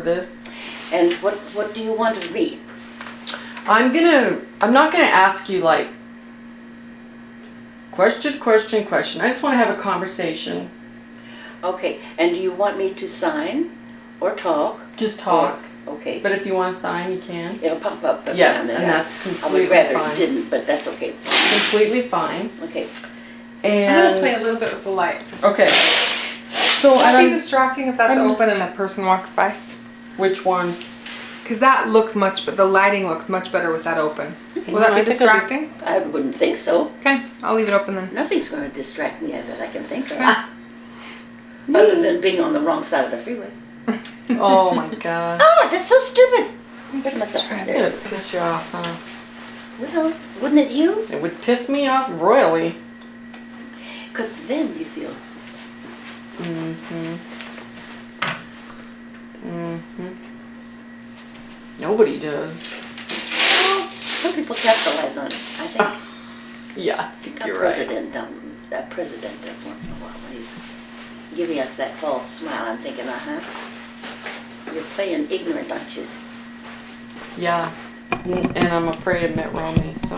this. And what do you want of me? I'm not gonna ask you like question. I just want to have a conversation. Okay, and do you want me to sign or talk? Just talk. Or, okay. But if you want to sign, you can. It'll pop up. Yes, and that's completely fine. I would rather it didn't, but that's okay. Completely fine. Okay. And I'm gonna play a little bit with the light. Okay. So Would that be distracting if that's I'm- open and that person walks by? Which one? Because that looks but the lighting looks much better with that open. Okay. Will that I be think distracting? I wouldn't think so. Okay, I'll leave it open then. Nothing's going to distract me that I can think of. Okay. Other than being on the wrong side of the freeway. Oh my god. Oh, that's so stupid. That's myself. It's There. gonna piss you off, huh? Well, wouldn't it you? It would piss me off royally. Because then you feel. Nobody does. Well, some people capitalize on it. I think. Yeah, I think our you're right. president does once in a while when he's giving us that false smile. I'm thinking, you're playing ignorant, aren't you? Yeah, and I'm afraid of Mitt Romney, so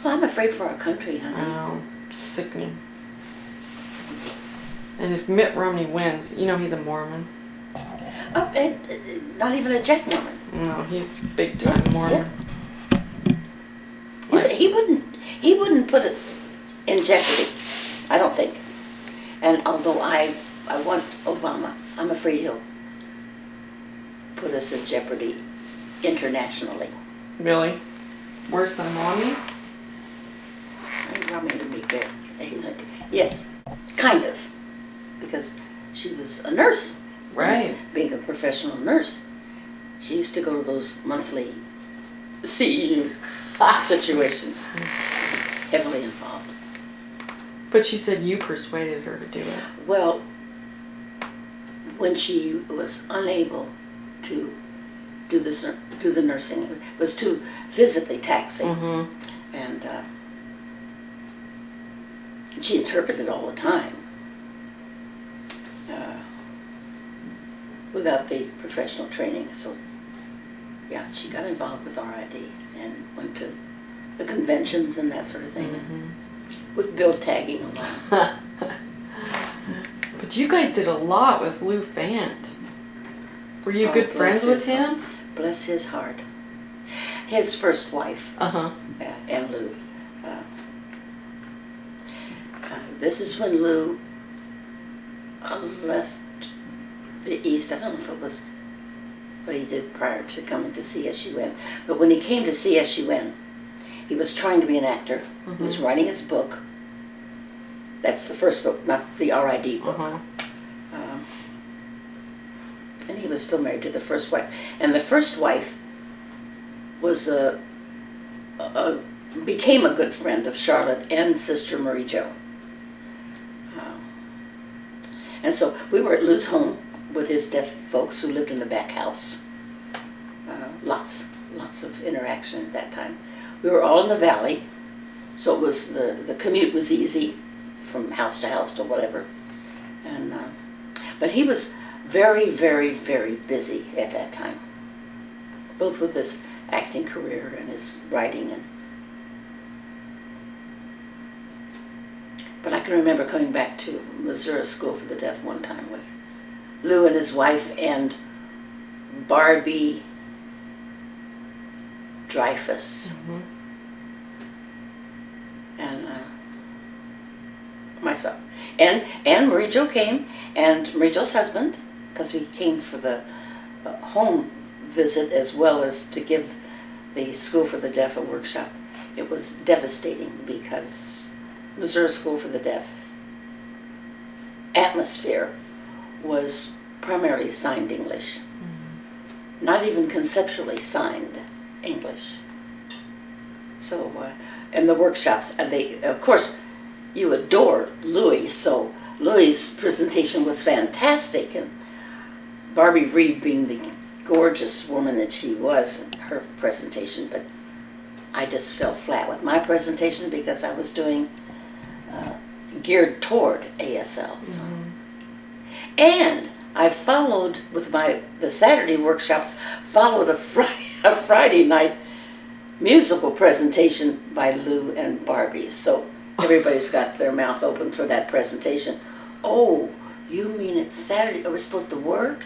Well, I'm afraid for our country, I honey. know, sickening. And if Mitt Romney wins, you know he's a Mormon. Oh, not even a Jack Mormon. No, he's big time Mormon. Like- He wouldn't put it in jeopardy, I don't think. And although I want Obama, I'm afraid he'll put us in jeopardy internationally. Really? Worse than Romney? I think Romney would be good. Yes, kind of, because she was a nurse. Right. Being a professional nurse, she used to go to those monthly CEU situations, heavily involved. But she said you persuaded her to do it. Well, when she was unable to do the nursing, it was too physically taxing, and she interpreted all the time without the professional training. So, yeah, she got involved with RID and went to the conventions and that sort of thing, with bill tagging along. But you guys did a lot with Lou Fant. Were you Oh, good friends with bless him? Bless his heart. His first wife, and Lou. This is when Lou left the East. I don't know if it was what he did prior to coming to CSUN, but when he came to CSUN, he was trying to be an actor. He was writing his book. That's the first book, not the RID book. And he was still married to the first wife. And the first wife was became a good friend of Charlotte and Sister Marie Jo. And so we were at Lou's home with his deaf folks who lived in the back house. Lots of interaction at that time. We were all in the valley, so it was the commute was easy from house to house to whatever. And but he was very, very, very busy at that time, both with his acting career and his writing. But I can remember coming back to Missouri School for the Deaf one time with Lou and his wife and Barbie Dreyfus. And myself. And Marie Jo came, and Marie Jo's husband, because we came for the home visit as well as to give the School for the Deaf a workshop. It was devastating because Missouri School for the Deaf atmosphere was primarily signed English. Not even conceptually signed English. So, and the workshops, of course, you adore Louis, so Louis' presentation was fantastic, and Barbie Reed being the gorgeous woman that she was in her presentation, but I just fell flat with my presentation because I was doing geared toward ASL. So. And I followed with the Saturday workshops, followed a Friday night musical presentation by Lou and Barbie. So everybody's got their mouth open for that presentation. Oh, you mean it's Saturday? Are we supposed to work?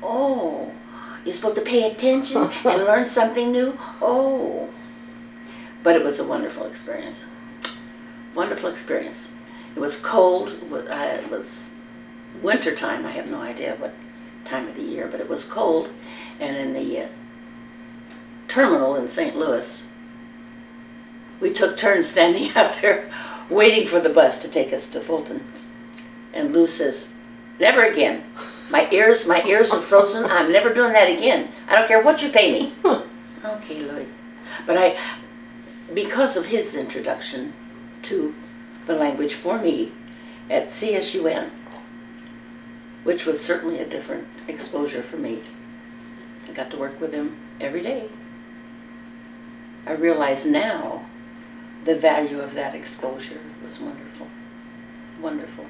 Oh, you're supposed to pay attention and learn something new? Oh. But it was a wonderful experience. Wonderful experience. It was cold. It was winter time. I have no idea what time of the year, but it was cold. And in the terminal in St. Louis, we took turns standing out there waiting for the bus to take us to Fulton. And Lou says, "Never again. My ears are frozen. I'm never doing that again. I don't care what you pay me." Okay, Louis. But because of his introduction to the language for me at CSUN, which was certainly a different exposure for me, I got to work with him every day. I realize now the value of that exposure was wonderful. Wonderful.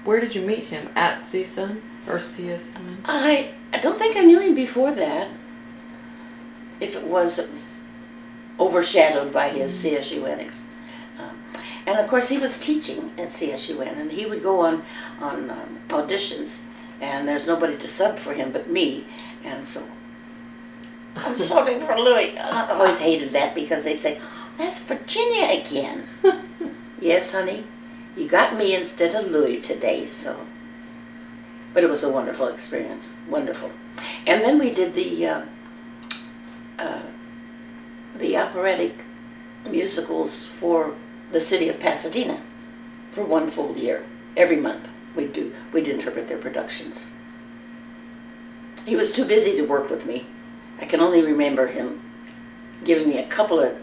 Where did you meet him? At CSUN or CSUN? I don't think I knew him before that. If it was overshadowed by his CSUN. And of course he was teaching at CSUN, and he would go on auditions, and there's nobody to sub for him but me, and so I'm subbing for Louis. I always hated that because they'd say, "That's Virginia again." Yes, honey, you got me instead of Louis today, so. But it was a wonderful experience, wonderful. And then we did the operatic musicals for the city of Pasadena for one full year. Every month we'd interpret their productions. He was too busy to work with me. I can only remember him giving me a couple of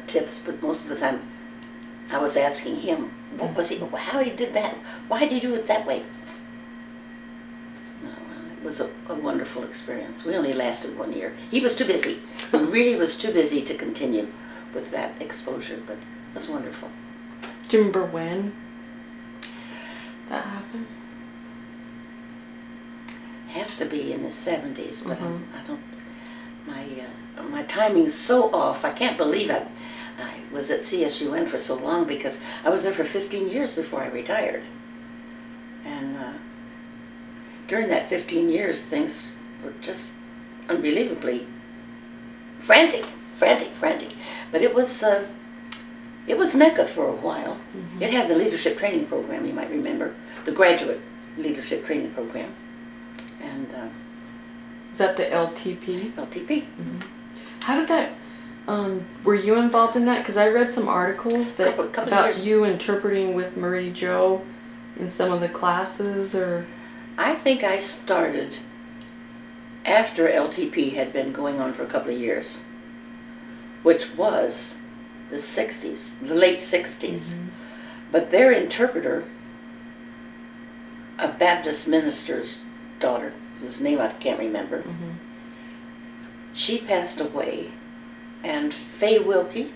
tips, but most of the time I was asking him, how he did that? Why did he do it that way? It was a wonderful experience. We only lasted 1 year. He was too busy. He really was too busy to continue with that exposure, but it was wonderful. Do you remember when that happened? Has to be in the 70s, but I don't. My timing's so off. I can't believe I was at CSUN for so long, because I was there for 15 years before I retired. And during that 15 years, things were just unbelievably frantic. But it was Mecca for a while. It had the leadership training program, you might remember, the graduate leadership training program. And is that the LTP? LTP. How did that? Were you involved in that? Because I read some articles that couple about years. You interpreting with Marie Jo in some of the classes, or. I think I started after LTP had been going on for a couple of years, which was the 60s, the late 60s. But their interpreter, a Baptist minister's daughter, whose name I can't remember, she passed away, and Faye Wilkie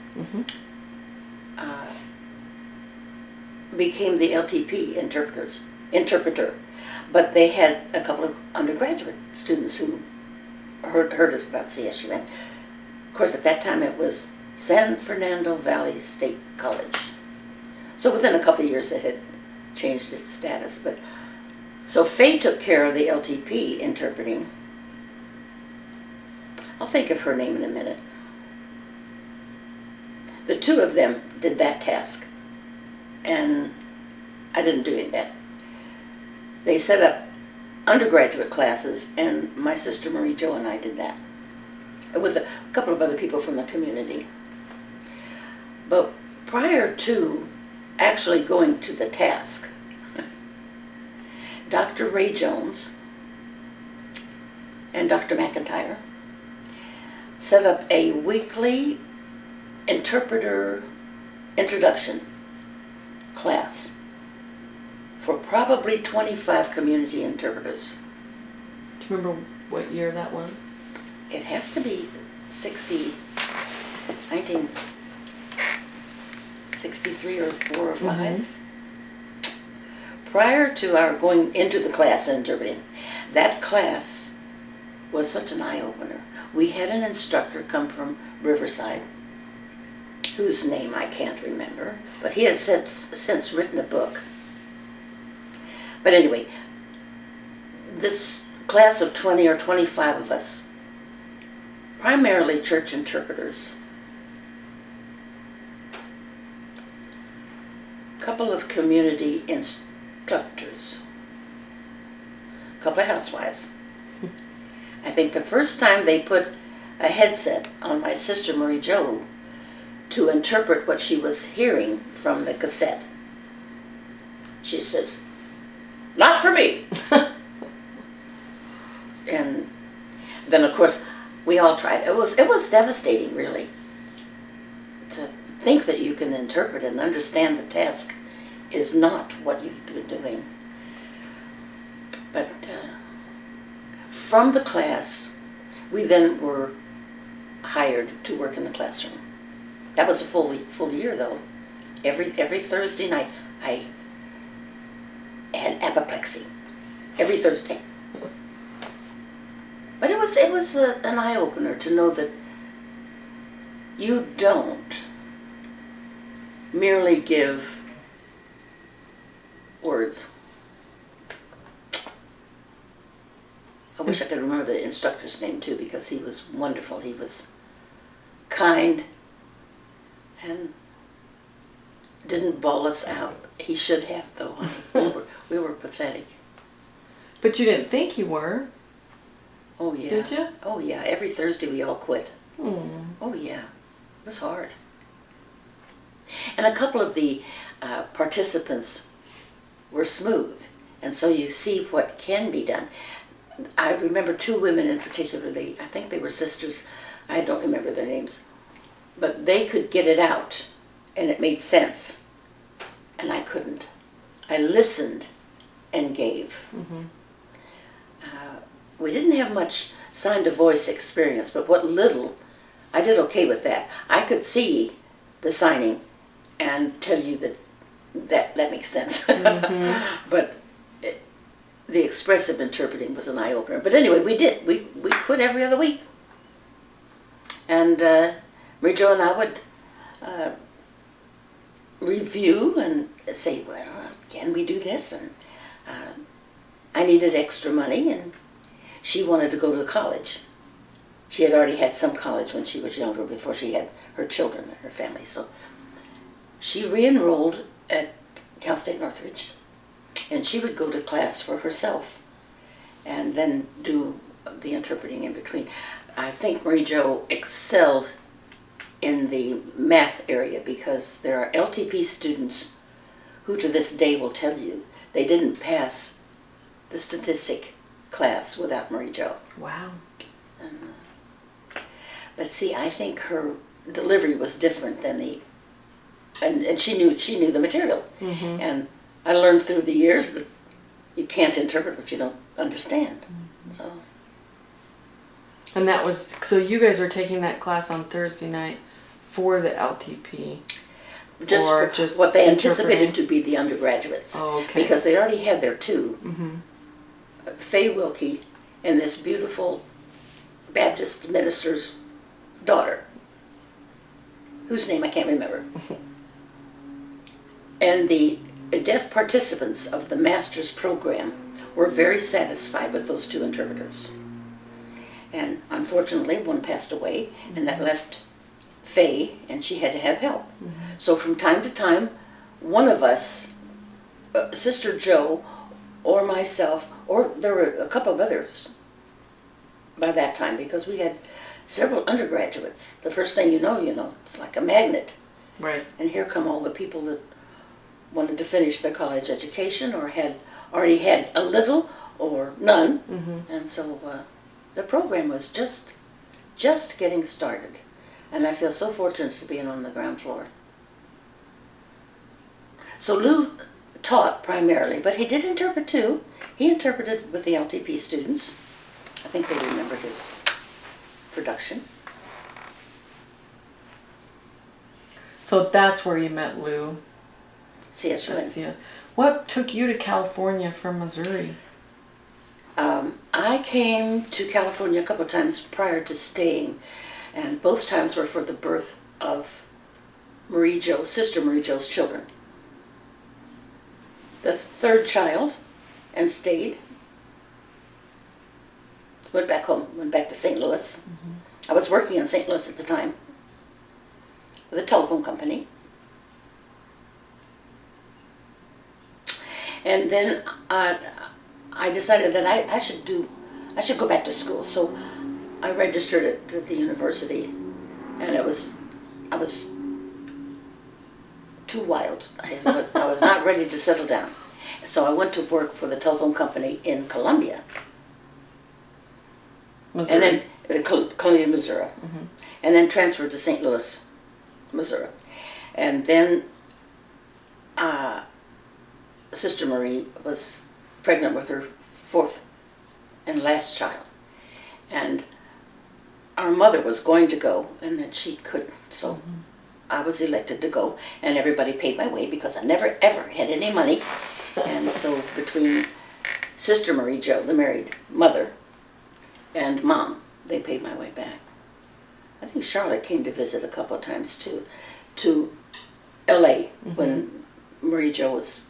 became the LTP interpreter. But they had a couple of undergraduate students who heard us about CSUN. Of course, at that time it was San Fernando Valley State College. So within a couple of years it had changed its status. But so Faye took care of the LTP interpreting. I'll think of her name in a minute. The two of them did that task, and I didn't do any of that. They set up undergraduate classes, and my sister Marie Jo and I did that with a couple of other people from the community. But prior to actually going to the task, Dr. Ray Jones and Dr. McIntyre set up a weekly interpreter introduction class for probably 25 community interpreters. Do you remember what year that was? It has to be 1963 or 4 or 5. prior to our going into the class and interpreting, that class was such an eye-opener. We had an instructor come from Riverside, whose name I can't remember, but he has since written a book. But anyway, this class of 20 or 25 of us, primarily church interpreters, a couple of community instructors, a couple of housewives. I think the first time they put a headset on my sister Marie Jo to interpret what she was hearing from the cassette, she says, "Not for me." And then, of course, we all tried. It was devastating, really, to think that you can interpret and understand the task is not what you've been doing. But from the class, we then were hired to work in the classroom. That was a full year, though. Every Thursday night, I had apoplexy. Every Thursday. But it was an eye-opener to know that you don't merely give words. I wish I could remember the instructor's name too, because he was wonderful. He was kind and didn't bawl us out. He should have, though. We were pathetic. But you didn't think you were. Oh yeah. Did you? Oh yeah. Every Thursday we all quit. Mm. Oh yeah. It was hard. And a couple of the participants were smooth, and so you see what can be done. I remember two women in particular. I think they were sisters. I don't remember their names, but they could get it out, and it made sense, and I couldn't. I listened and gave. Mm-hmm. We didn't have much sign-to-voice experience, but what little, I did okay with that. I could see the signing and tell you that makes sense. Mm-hmm. But the expressive interpreting was an eye-opener. But anyway, we did. We quit every other week. And Marie Jo and I would review and say, well, can we do this? And I needed extra money, and she wanted to go to college. She had already had some college when she was younger, before she had her children and her family. So she re-enrolled at Cal State Northridge, and she would go to class for herself and then do the interpreting in between. I think Marie Jo excelled in the math area, because there are LTP students who to this day will tell you they didn't pass the statistic class without Marie Jo. Wow. But see, I think her delivery was different than and she knew the material. Mm-hmm. And I learned through the years that you can't interpret what you don't understand. Mm-hmm. So. And that was, so you guys were taking that class on Thursday night for the LTP? Just what they anticipated to be the undergraduates. Oh, okay. Because they already had their two. Mm-hmm. Faye Wilkie and this beautiful Baptist minister's daughter, whose name I can't remember. And the deaf participants of the master's program were very satisfied with those two interpreters. And unfortunately, one passed away, and that left Faye, and she had to have help. Mm-hmm. So from time to time, one of us, Sister Jo, or myself, or there were a couple of others by that time, because we had several undergraduates. The first thing you know, it's like a magnet. Right. And here come all the people that wanted to finish their college education, or had already had a little or none. Mm-hmm. And so the program was just getting started. And I feel so fortunate to be on the ground floor. So Lou taught primarily, but he did interpret too. He interpreted with the LTP students. I think they remember his production. So that's where you met Lou. C.S. Ruin. Yeah. What took you to California from Missouri? I came to California a couple of times prior to staying, and both times were for the birth of Sister Marie Jo's children. The third child, and stayed. Went back home, went back to St. Louis. I was working in St. Louis at the time with a telephone company. And then I decided that I should go back to school. So I registered at the university, and I was too wild. I was not ready to settle down. So I went to work for the telephone company in Columbia. Missouri. And then Columbia, Missouri. And then transferred to St. Louis, Missouri. And then Sister Marie was pregnant with her fourth and last child. And our mother was going to go, and then she couldn't. So I was elected to go, and everybody paid my way because I never ever had any money. And so between Sister Marie Jo, the married mother, and Mom, they paid my way back. I think Charlotte came to visit a couple of times too, to L.A. when Marie Jo was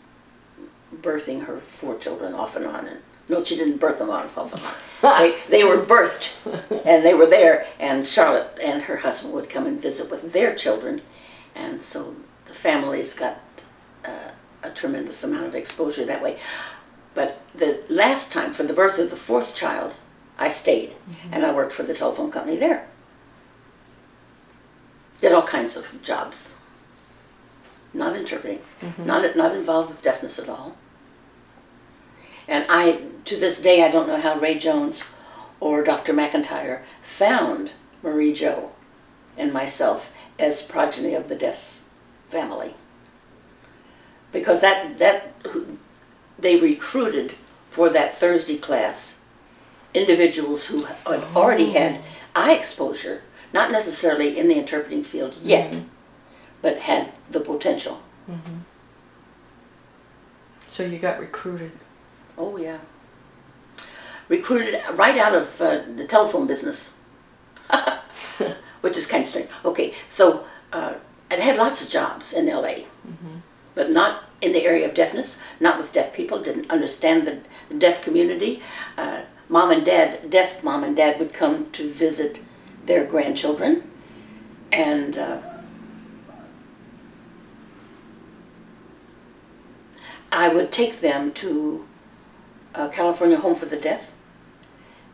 birthing her 4 children off and on. And no, she didn't birth them off and on. They were birthed, and they were there, and Charlotte and her husband would come and visit with their children, and so the families got a tremendous amount of exposure that way. But the last time, for the birth of the 4th child, I stayed, and I worked for the telephone company there. Did all kinds of jobs. Not interpreting, not involved with deafness at all. And to this day, I don't know how Ray Jones or Dr. McIntyre found Marie Jo and myself as progeny of the deaf family. Because they recruited for that Thursday class individuals who had already had eye exposure, not necessarily in the interpreting field yet, but had the potential. So you got recruited. Oh, yeah. Recruited right out of the telephone business, which is kind of strange. Okay, so I had lots of jobs in L.A., but not in the area of deafness, not with deaf people, didn't understand the deaf community. Deaf mom and dad would come to visit their grandchildren, and I would take them to California Home for the Deaf,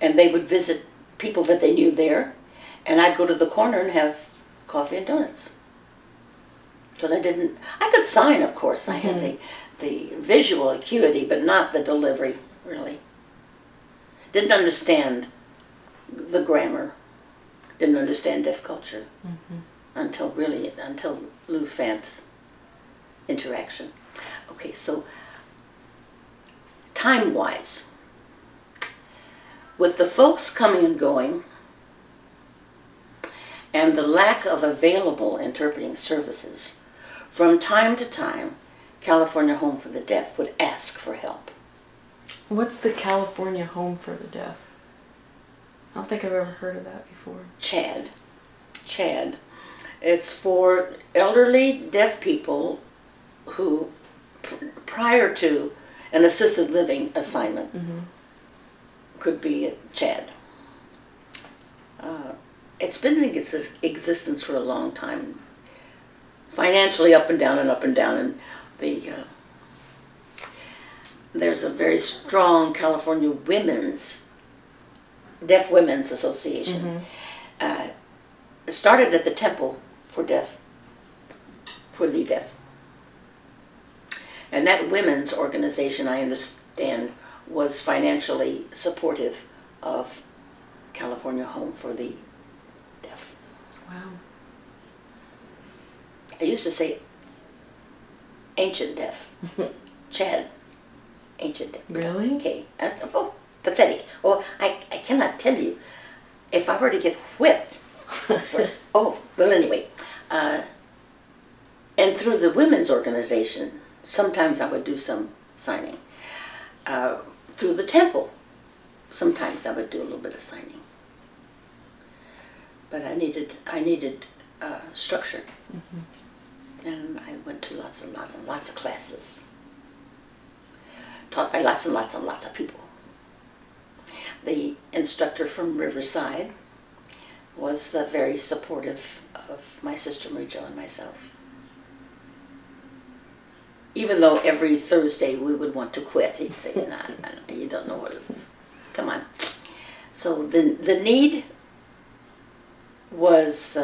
and they would visit people that they knew there, and I'd go to the corner and have coffee and donuts. Because I could sign, of course. I had the visual acuity, but not the delivery, really. Didn't understand the grammar, didn't understand deaf culture until Lou Fant's interaction. Okay, so time-wise, with the folks coming and going and the lack of available interpreting services, from time to time, California Home for the Deaf would ask for help. What's the California Home for the Deaf? I don't think I've ever heard of that before. CHAD. It's for elderly deaf people who, prior to an assisted living assignment, could be a CHAD. It's been in existence for a long time. Financially up and down, and there's a very strong California Deaf Women's Association. It started at the Temple for the Deaf. And that women's organization, I understand, was financially supportive of California Home for the Deaf. Wow. I used to say ancient deaf. CHAD. Ancient deaf. Really? Okay. Oh, pathetic. Oh, I cannot tell you. If I were to get whipped. Well, anyway. And through the women's organization, sometimes I would do some signing. Through the temple, sometimes I would do a little bit of signing. But I needed structure. And I went to lots and lots and lots of classes, taught by lots and lots and lots of people. The instructor from Riverside was very supportive of my sister Marie Jo and myself. Even though every Thursday we would want to quit, he'd say, "No, you don't know what it is. Come on." So the need was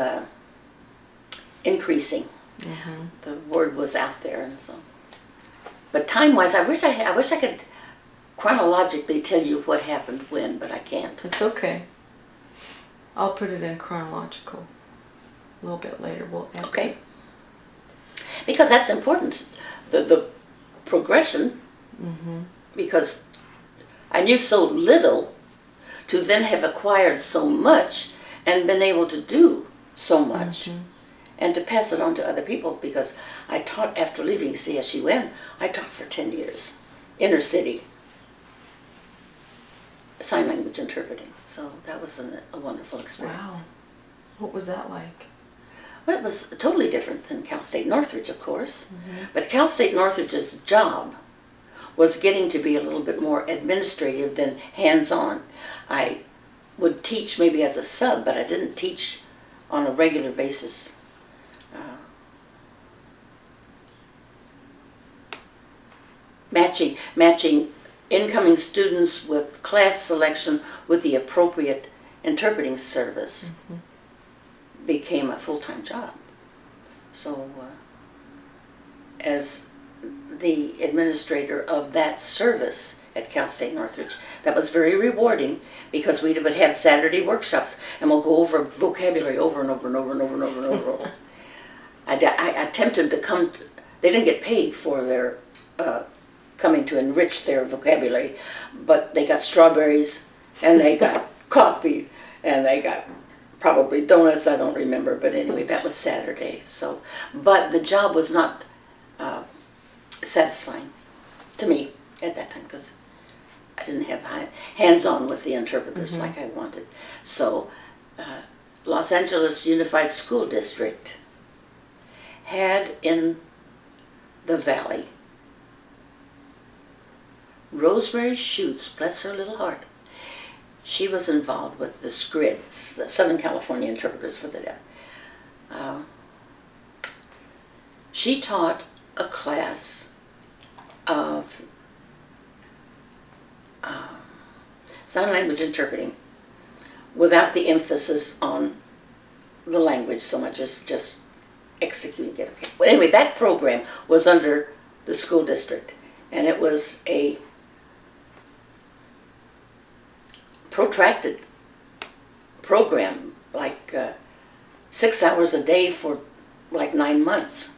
increasing. The word was out there, and so. But time-wise, I wish I could chronologically tell you what happened when, but I can't. It's okay. I'll put it in chronological. A little bit later, we'll add Okay. Because that's important, the progression. Because I knew so little to then have acquired so much and been able to do so much. And to pass it on to other people, because I taught after leaving CSUN, I taught for 10 years, inner city, sign language interpreting. So that was a wonderful experience. Wow. What was that like? Well, it was totally different than Cal State Northridge, of course. But Cal State Northridge's job was getting to be a little bit more administrative than hands-on. I would teach maybe as a sub, but I didn't teach on a regular basis. Matching incoming students with class selection with the appropriate interpreting service became a full-time job. So as the administrator of that service at Cal State Northridge, that was very rewarding, because we would have Saturday workshops and we'll go over vocabulary over and over and over and over and over and over. I tempted them to come. They didn't get paid for their coming to enrich their vocabulary, but they got strawberries and they got coffee and they got probably donuts, I don't remember, but anyway, that was Saturday. So, but the job was not satisfying to me at that time, because I didn't have hands-on with the interpreters like I wanted. So Los Angeles Unified School District had in the valley Rosemary Schutz, bless her little heart. She was involved with the SCRIDs, the Southern California Interpreters for the Deaf. She taught a class of sign language interpreting without the emphasis on the language so much as just executing it. Okay. Well, anyway, that program was under the school district, and it was a protracted program, like 6 hours a day for like 9 months.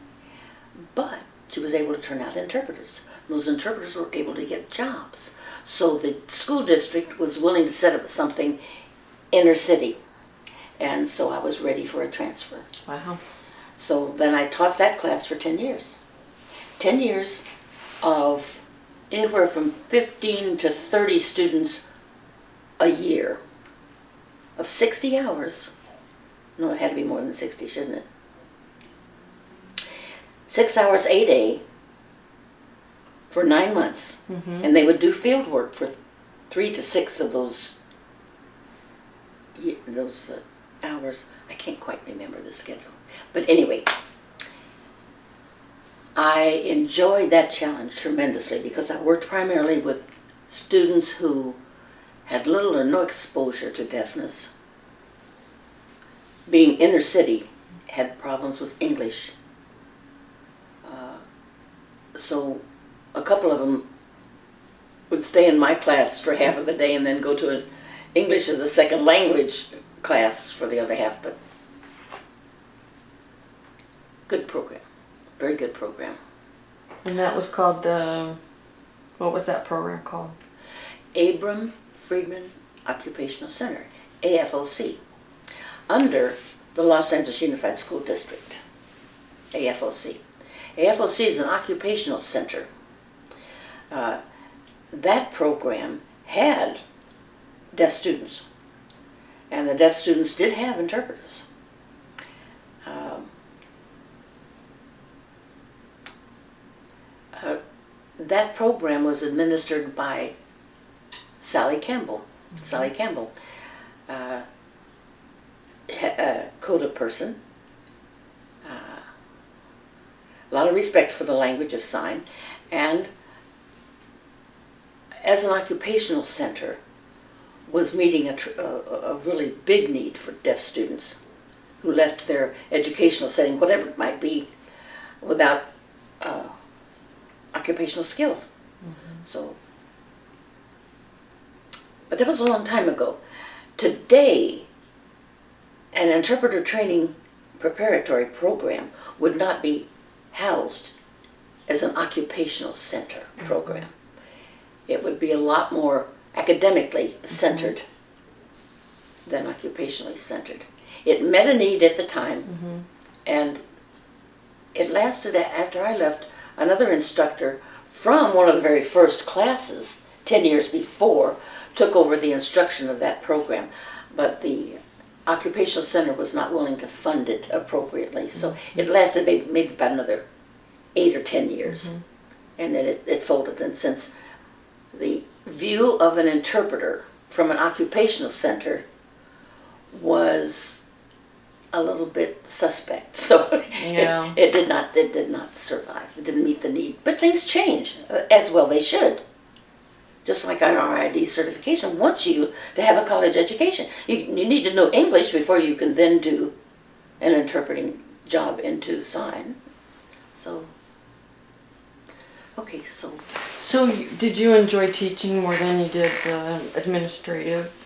But she was able to turn out interpreters. Those interpreters were able to get jobs. So the school district was willing to set up something inner city. And so I was ready for a transfer. Wow. So then I taught that class for 10 years. 10 years of anywhere from 15 to 30 students a year, of 60 hours. No, it had to be more than 60, shouldn't it? 6 hours a day for 9 months. And they would do field work for 3 to 6 of those hours. I can't quite remember the schedule. But anyway, I enjoyed that challenge tremendously, because I worked primarily with students who had little or no exposure to deafness. Being inner city, had problems with English. So a couple of them would stay in my class for half of the day and then go to an English as a second language class for the other half. But good program, very good program. And that was called what was that program called? Abram Friedman Occupational Center, AFOC, under the Los Angeles Unified School District, AFOC. AFOC is an occupational center. That program had deaf students, and the deaf students did have interpreters. That program was administered by Sally Campbell. Mm-hmm. Sally Campbell, a CODA person, a lot of respect for the language of sign, and as an occupational center was meeting a really big need for deaf students who left their educational setting, whatever it might be, without occupational skills. Mm-hmm. So, but that was a long time ago. Today, an interpreter training preparatory program would not be housed as an occupational center program. Mm-hmm. It would be a lot more academically centered mm-hmm. than occupationally centered. It met a need at the time, mm-hmm. and it lasted after I left. Another instructor from one of the very first classes, 10 years before, took over the instruction of that program. But the occupational center was not willing to fund it appropriately. So mm-hmm. it lasted maybe about another 8 or 10 years. Mm-hmm. And then it folded. And since the view of an interpreter from an occupational center was a little bit suspect, so yeah. it did not survive. It didn't meet the need. But things change, as well they should. Just like our RID certification wants you to have a college education. You need to know English before you can then do an interpreting job into sign. So, okay, so. So did you enjoy teaching more than you did the administrative?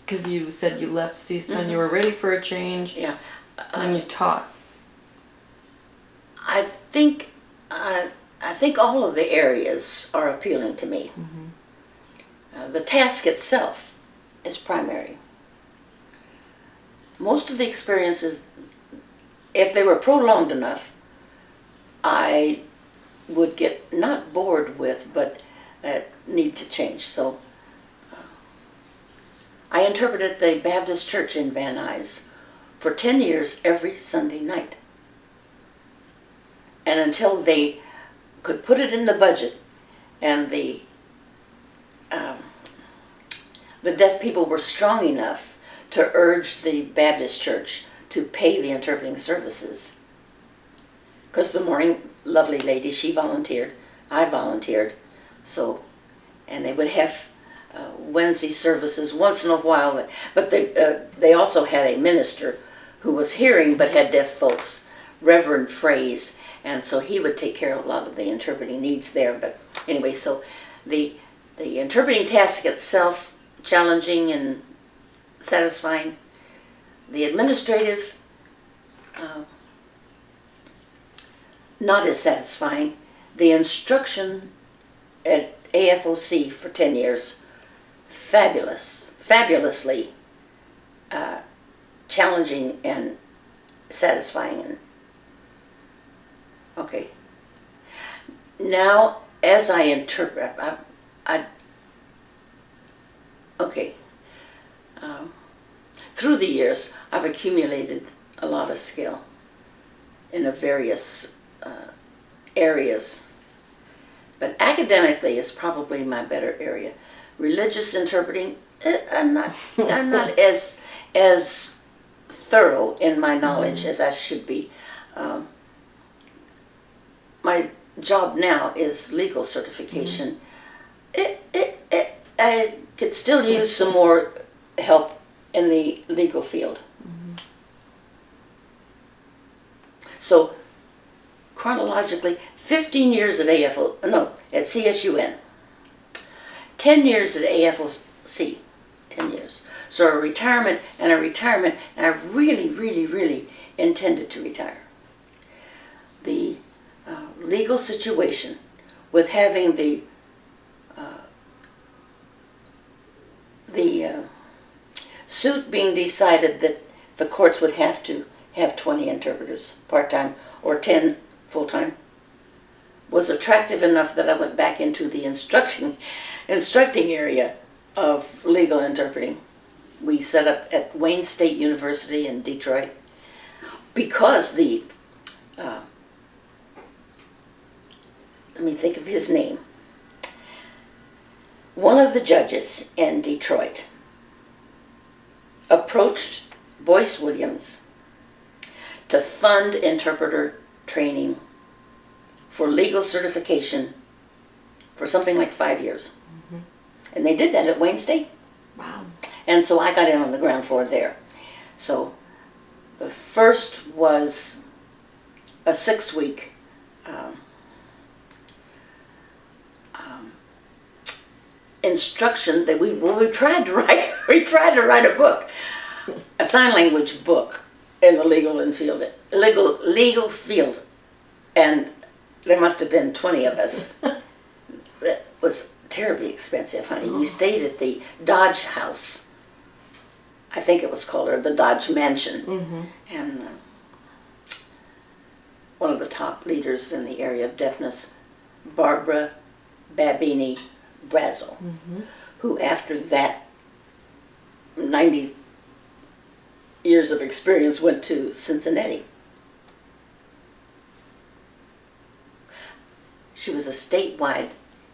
Because you said you left CSUN, mm-hmm. you were ready for a change. Yeah. And you taught. I think all of the areas are appealing to me. Mm-hmm. The task itself is primary. Most of the experiences, if they were prolonged enough, I would get not bored with, but need to change. So I interpreted the Baptist church in Van Nuys for 10 years every Sunday night. And until they could put it in the budget and the deaf people were strong enough to urge the Baptist church to pay the interpreting services. Because the morning lovely lady, she volunteered, I volunteered, so, and they would have Wednesday services once in a while, but they also had a minister who was hearing but had deaf folks, Reverend Phrase, and so he would take care of a lot of the interpreting needs there. But anyway, so the interpreting task itself, challenging and satisfying. The administrative, not as satisfying. The instruction at AFOC for 10 years, fabulously challenging and satisfying. And okay. Now, as I interpret, through the years, I've accumulated a lot of skill in the various areas. But academically is probably my better area. Religious interpreting, I'm not as thorough in my knowledge as I should be. My job now is legal certification. I could still use some more help in the legal field. So chronologically, 15 years at at CSUN, 10 years at AFOC, 10 years. So a retirement, and I really intended to retire. The legal situation with having the suit being decided that the courts would have to have 20 interpreters part-time or 10 full-time. was attractive enough that I went back into the instructing area of legal interpreting. We set up at Wayne State University in Detroit because let me think of his name. One of the judges in Detroit approached Boyce Williams to fund interpreter training for legal certification for something like 5 years. Mm-hmm. And they did that at Wayne State. Wow. And so I got in on the ground floor there. So the first was a 6-week instruction that we tried to write. We tried to write a book, a sign language book in the legal field, and there must have been 20 of us. It was terribly expensive, honey. We stayed at the Dodge House, I think it was called, or the Dodge Mansion, Mm-hmm. and one of the top leaders in the area of deafness, Barbara Babini Brazel, Mm-hmm. who after that 90 years of experience went to Cincinnati. She was a statewide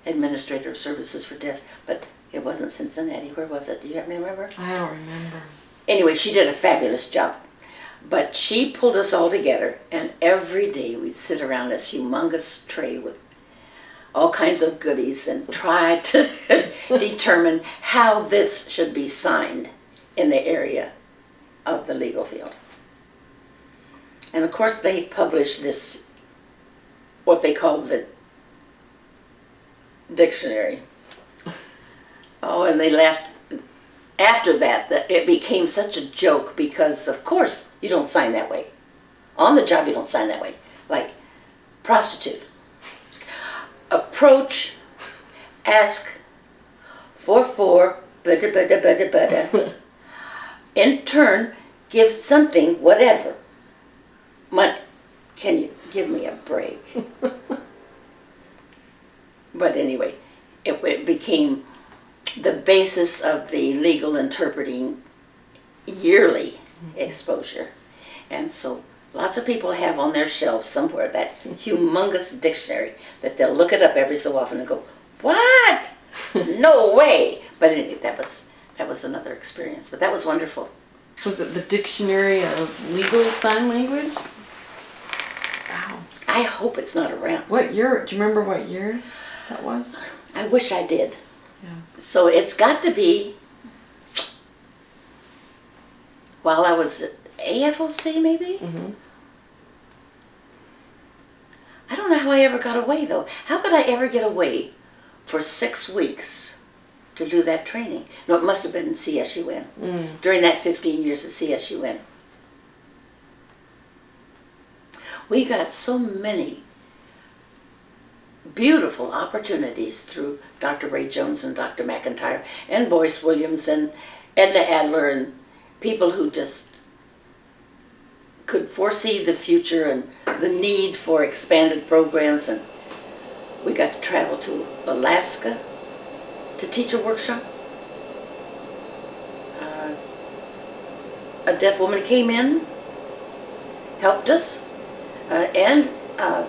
administrator of services for deaf, but it wasn't Cincinnati. Where was it? Do you happen to remember? I don't remember. Anyway, she did a fabulous job. But she pulled us all together, and every day we'd sit around this humongous tray with all kinds of goodies and try to determine how this should be signed in the area of the legal field. And of course they published this, what they called the dictionary. Oh, and they laughed. After that, it became such a joke because, of course, you don't sign that way. On the job, you don't sign that way. Like, prostitute. Approach, ask, for, bada, bada, bada, bada. In turn, give something, whatever. Can you give me a break? But anyway, it became the basis of the legal interpreting yearly exposure. And so lots of people have on their shelves somewhere that humongous dictionary that they'll look it up every so often and go, what? No way. But anyway, that was another experience. But that was wonderful. Was it the Dictionary of Legal Sign Language? Wow. I hope it's not around. What year? Do you remember what year that was? I wish I did. Yeah. So it's got to be while I was at AFOC, maybe? Mm-hmm. I don't know how I ever got away, though. How could I ever get away for 6 weeks to do that training? No, it must have been in CSUN, during that 15 years at CSUN. We got so many beautiful opportunities through Dr. Ray Jones and Dr. McIntyre and Boyce Williams and Edna Adler and people who just could foresee the future and the need for expanded programs. And we got to travel to Alaska to teach a workshop. A deaf woman came in, helped us, and a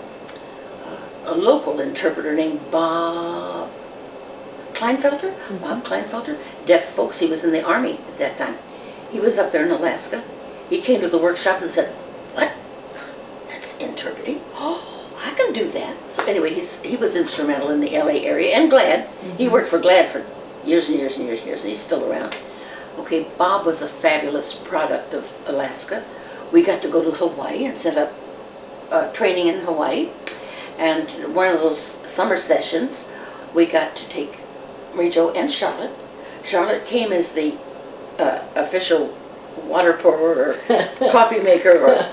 local interpreter named Bob Kleinfelter. Mm-hmm. Bob Kleinfelter, deaf folks. He was in the Army at that time. He was up there in Alaska. He came to the workshop and said, "What? That's interpreting? Oh, I can do that." So anyway, he was instrumental in the LA area and GLAD. Mm-hmm. He worked for GLAD for years and years and years and years, and he's still around. Okay, Bob was a fabulous product of Alaska. We got to go to Hawaii and set up training in Hawaii. And one of those summer sessions, we got to take Marie-Jo and Charlotte. Charlotte came as the official water pourer or coffee maker,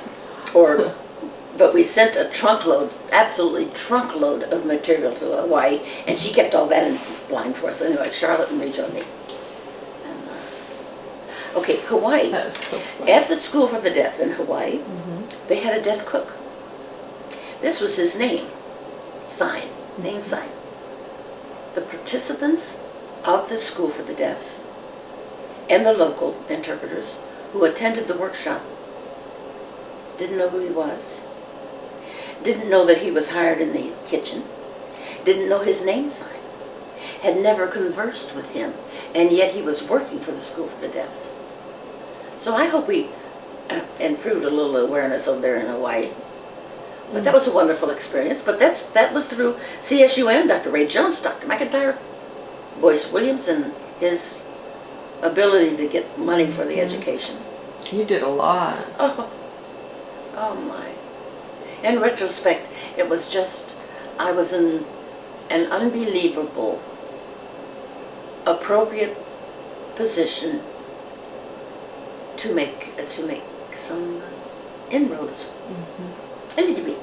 but we sent a trunkload, absolutely trunkload of material to Hawaii, and she kept all that in line for us. Anyway, Charlotte and Marie-Jo and me. Okay, Hawaii. That was so funny. At the School for the Deaf in Hawaii, they had a deaf cook. This was his name. sign, name sign. The participants of the School for the Deaf and the local interpreters who attended the workshop didn't know who he was, didn't know that he was hired in the kitchen, didn't know his name sign, had never conversed with him, and yet he was working for the School for the Deaf. So I hope we improved a little awareness over there in Hawaii. But that was a wonderful experience. But that was through CSUN, Dr. Ray Jones, Dr. McIntyre, Boyce Williams, and his ability to get money for the education. You did a lot. Oh my. In retrospect, it was just, I was in an unbelievable, appropriate position to make some inroads. A little bit.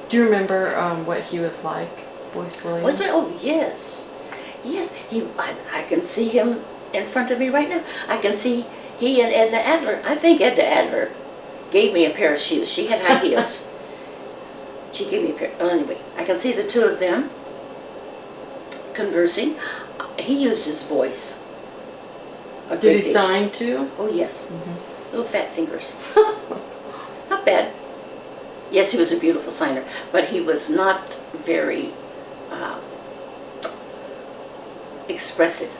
Do you remember what he was like, Boyce Williams? Was it? Oh yes, yes. I can see him in front of me right now. I can see he and Edna Adler. I think Edna Adler gave me a pair of shoes. She had high heels. She gave me a pair. Anyway, I can see the two of them conversing. He used his voice. Did he sign too? Oh yes. Little fat fingers. Not bad. Yes, he was a beautiful signer, but he was not very expressive.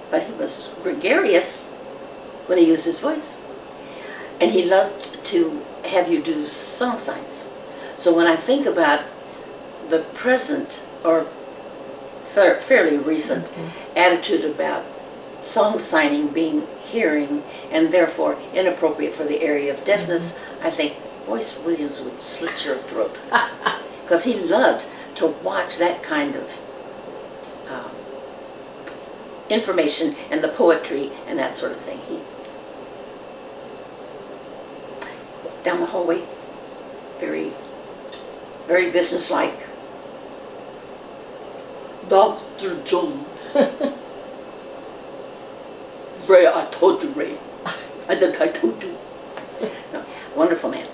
But he was gregarious when he used his voice. And he loved to have you do song signs. So when I think about the present or fairly recent attitude about song signing being hearing and therefore inappropriate for the area of deafness, I think Boyce Williams would slit your throat. Because he loved to watch that kind of information and the poetry and that sort of thing. He walked down the hallway, very, very businesslike. Dr. Jones. Ray, I told you, Ray. I told you. No, wonderful man.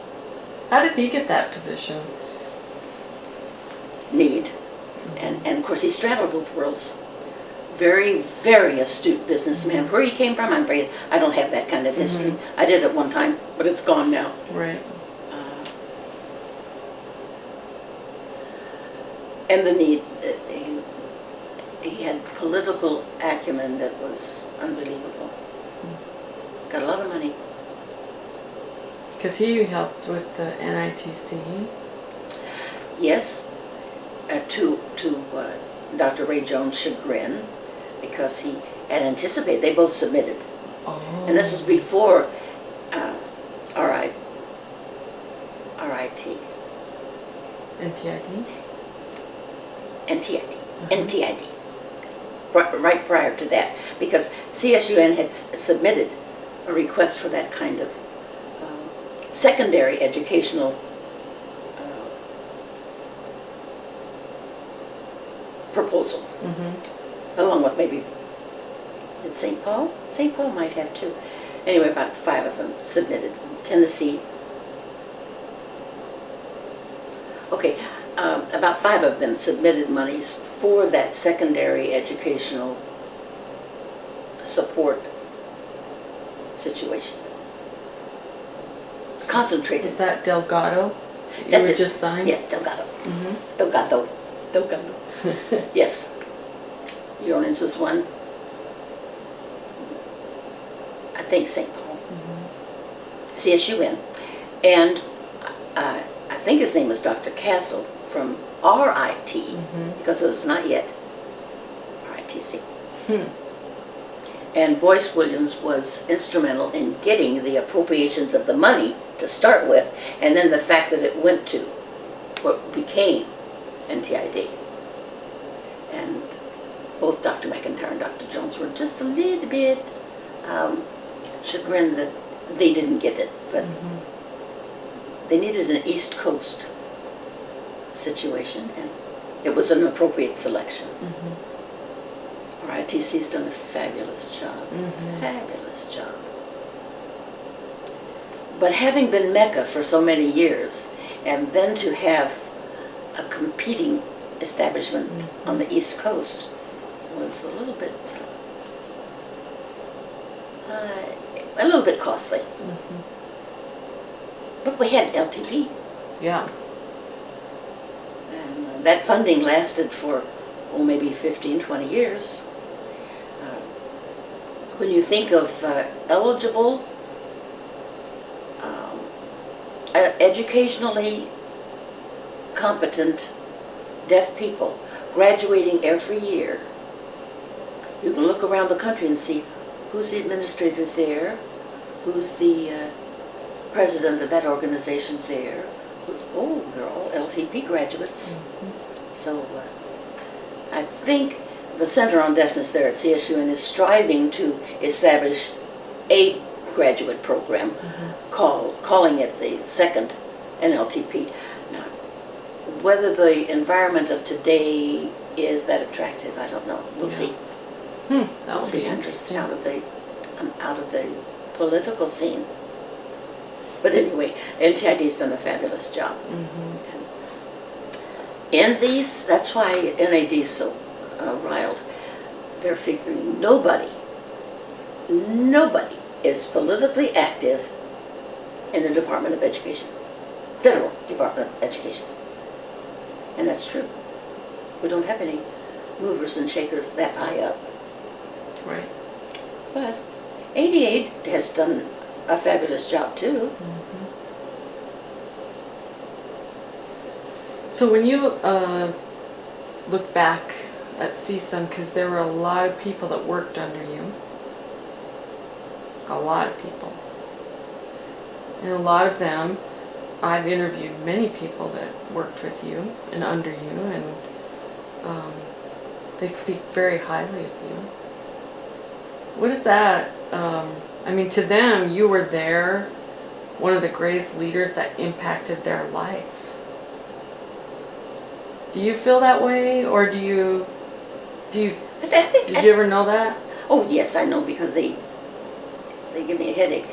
How did he get that position? Need. And of course he straddled both worlds. Very, very astute businessman. Where he came from, I'm afraid I don't have that kind of history. I did at one time, but it's gone now. Right. And the need. He had political acumen that was unbelievable. Got a lot of money. Because he helped with the NITC. Yes, to Dr. Ray Jones' chagrin, because he had anticipated. They both submitted. Oh. And this was before RIT. NTID? NTID. NTID. Right prior to that, because CSUN had submitted a request for that kind of secondary educational proposal, along with maybe, did St. Paul? St. Paul might have too. Anyway, about 5 of them submitted. Tennessee. Okay, about 5 of them submitted monies for that secondary educational support situation. Concentrated. Is that Delgado? You That's were it. just signed? Yes, Delgado. Delgado. Yes. New Orleans was one. I think St. Paul. CSUN. And I think his name was Dr. Castle from RIT, because it was not yet RITC. And Boyce Williams was instrumental in getting the appropriations of the money to start with, and then the fact that it went to what became NTID. And both Dr. McIntyre and Dr. Jones were just a little bit chagrined that they didn't get it, but they needed an East Coast situation, and it was an appropriate selection. RITC's done a fabulous job, fabulous job. But having been Mecca for so many years, and then to have a competing establishment on the East Coast was a little bit costly. But we had LTP, Yeah. and that funding lasted for, maybe 15, 20 years. When you think of eligible, educationally competent deaf people graduating every year, you can look around the country and see who's the administrator there, who's the president of that organization there. They're all LTP graduates. So I think the Center on Deafness there at CSUN is striving to establish a graduate program, calling it the second NLTP. Now, whether the environment of today is that attractive, I don't know. We'll see. That We'll would see. be I'm just interesting. out of the political scene. But anyway, NTID's done a fabulous job. And these, that's why NAD's so riled. They're figuring nobody is politically active in the Department of Education, Federal Department of Education. And that's true. We don't have any movers and shakers that high up. Right. But ADA has done a fabulous job too. So when you look back at CSUN, because there were a lot of people that worked under you, a lot of people, and a lot of them, I've interviewed many people that worked with you and under you, and they speak very highly of you. What is that? I mean, to them, you were there, one of the greatest leaders that impacted their life. Do you feel that way, or did you ever know that? Oh yes, I know, because they give me a headache.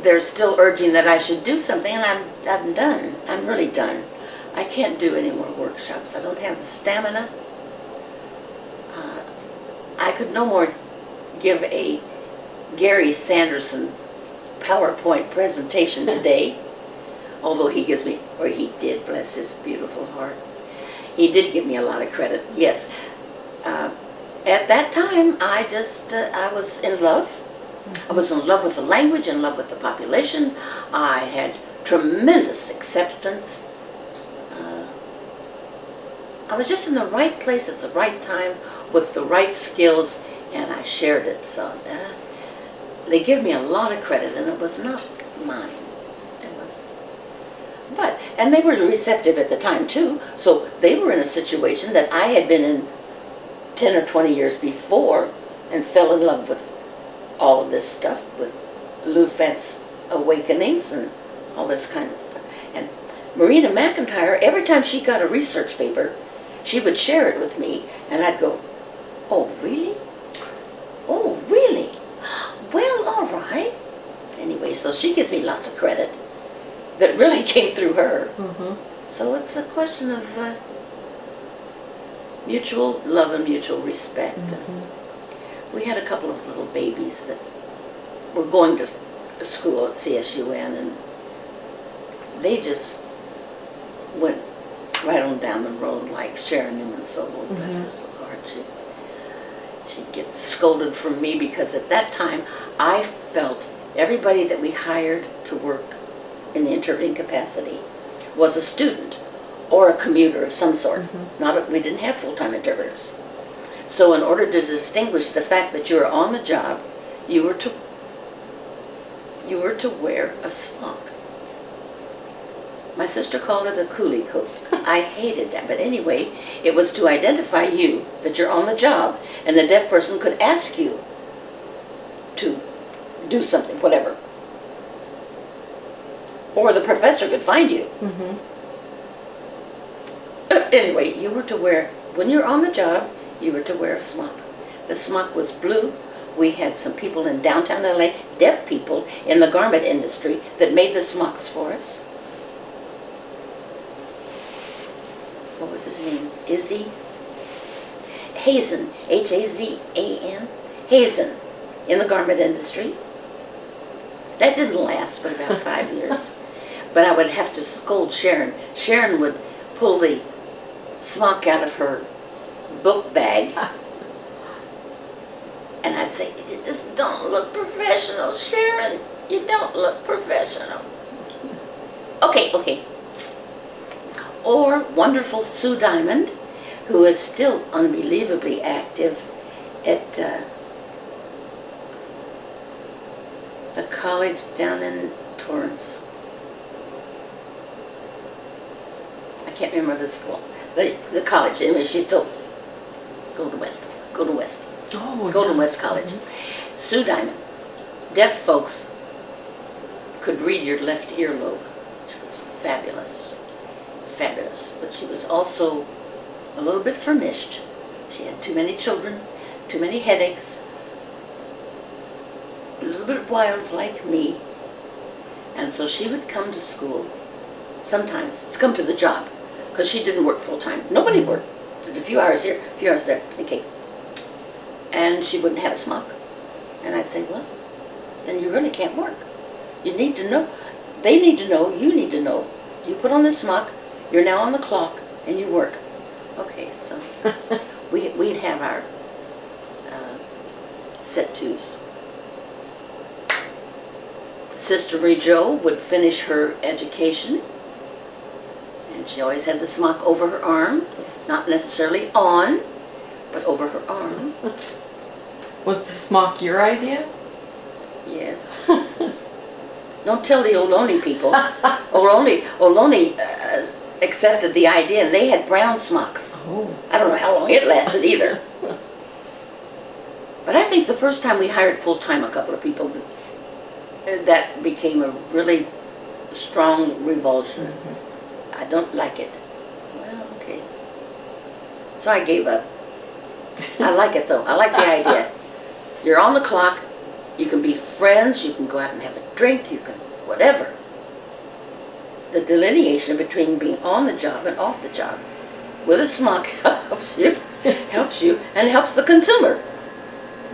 They're still urging that I should do something, and I'm done. I'm really done. I can't do any more workshops. I don't have the stamina. I could no more give a Gary Sanderson PowerPoint presentation today, although he gives me, or he did, bless his beautiful heart. He did give me a lot of credit, yes. At that time, I was in love. I was in love with the language, in love with the population. I had tremendous acceptance. I was just in the right place at the right time with the right skills, and I shared it. So they give me a lot of credit, and it was not mine. And they were receptive at the time too, so they were in a situation that I had been in 10 or 20 years before and fell in love with all of this stuff, with Lou Fent's awakenings and all this kind of stuff. And Marina McIntyre, every time she got a research paper, she would share it with me, and I'd go, "Oh, really? Oh, really? Well, all right." Anyway, so she gives me lots of credit that really came through her. So it's a question of mutual love and mutual respect. We had a couple of little babies that were going to school at CSUN, and they just went right on down the road, like Sharon Newman Sobel, bless her little heart. She'd get scolded from me because at that time I felt everybody that we hired to work in the interpreting capacity was a student or a commuter of some sort. We didn't have full-time interpreters. So in order to distinguish the fact that you were on the job, you were to wear a smock. My sister called it a coolie coat. I hated that, but anyway, it was to identify you, that you're on the job, and the deaf person could ask you to do something, whatever. Or the professor could find you. Anyway, you were to wear, when you're on the job, you were to wear a smock. The smock was blue. We had some people in downtown LA, deaf people in the garment industry, that made the smocks for us. was his name? Hazen, Hazan, Hazen, in the garment industry. That didn't last but about 5 years. But I would have to scold Sharon. Sharon would pull the smock out of her book bag. And I'd say, you just don't look professional, Sharon. You don't look professional. Okay. Or wonderful Sue Diamond, who is still unbelievably active at the college down in Torrance. I can't remember the school. The college, anyway, she's still, go to West. Oh, Golden West College. Sue Diamond. Deaf folks could read your left earlobe. She was fabulous. But she was also a little bit famished. She had too many children, too many headaches, a little bit wild like me. And so she would come to school sometimes, to come to the job, because she didn't work full time. Nobody worked. Did a few hours here, a few hours there. Okay. And she wouldn't have a smock. And I'd say, well, then you really can't work. You need to know. They need to know. You need to know. You put on this smock. You're now on the clock, and you work. Okay, so we'd have our set twos. Sister Ray Jo would finish her education, and she always had the smock over her arm, not necessarily on, but over her arm. Was the smock your idea? Yes. Don't tell the Ohlone people. Ohlone accepted the idea, and they had brown smocks. Oh. I don't know how long it lasted either. But I think the first time we hired full-time a couple of people, that became a really strong revulsion. Mm-hmm. I don't like it. Well, okay. So I gave up. I like it though. I like the idea. You're on the clock. You can be friends. You can go out and have a drink. You can whatever. The delineation between being on the job and off the job with a smock helps you, and helps the consumer.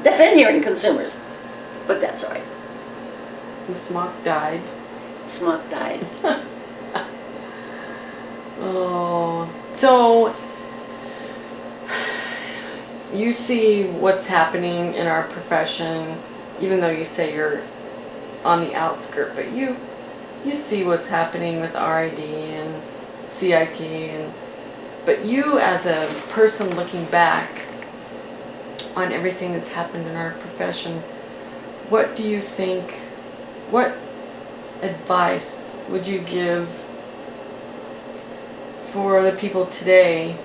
Deaf and hearing consumers. But that's all right. The smock died. Smock died. Oh, so you see what's happening in our profession, even though you say you're on the outskirt, but you see what's happening with RID and CIT, but you as a person looking back on everything that's happened in our profession, what do you think, what advice would you give for the people today?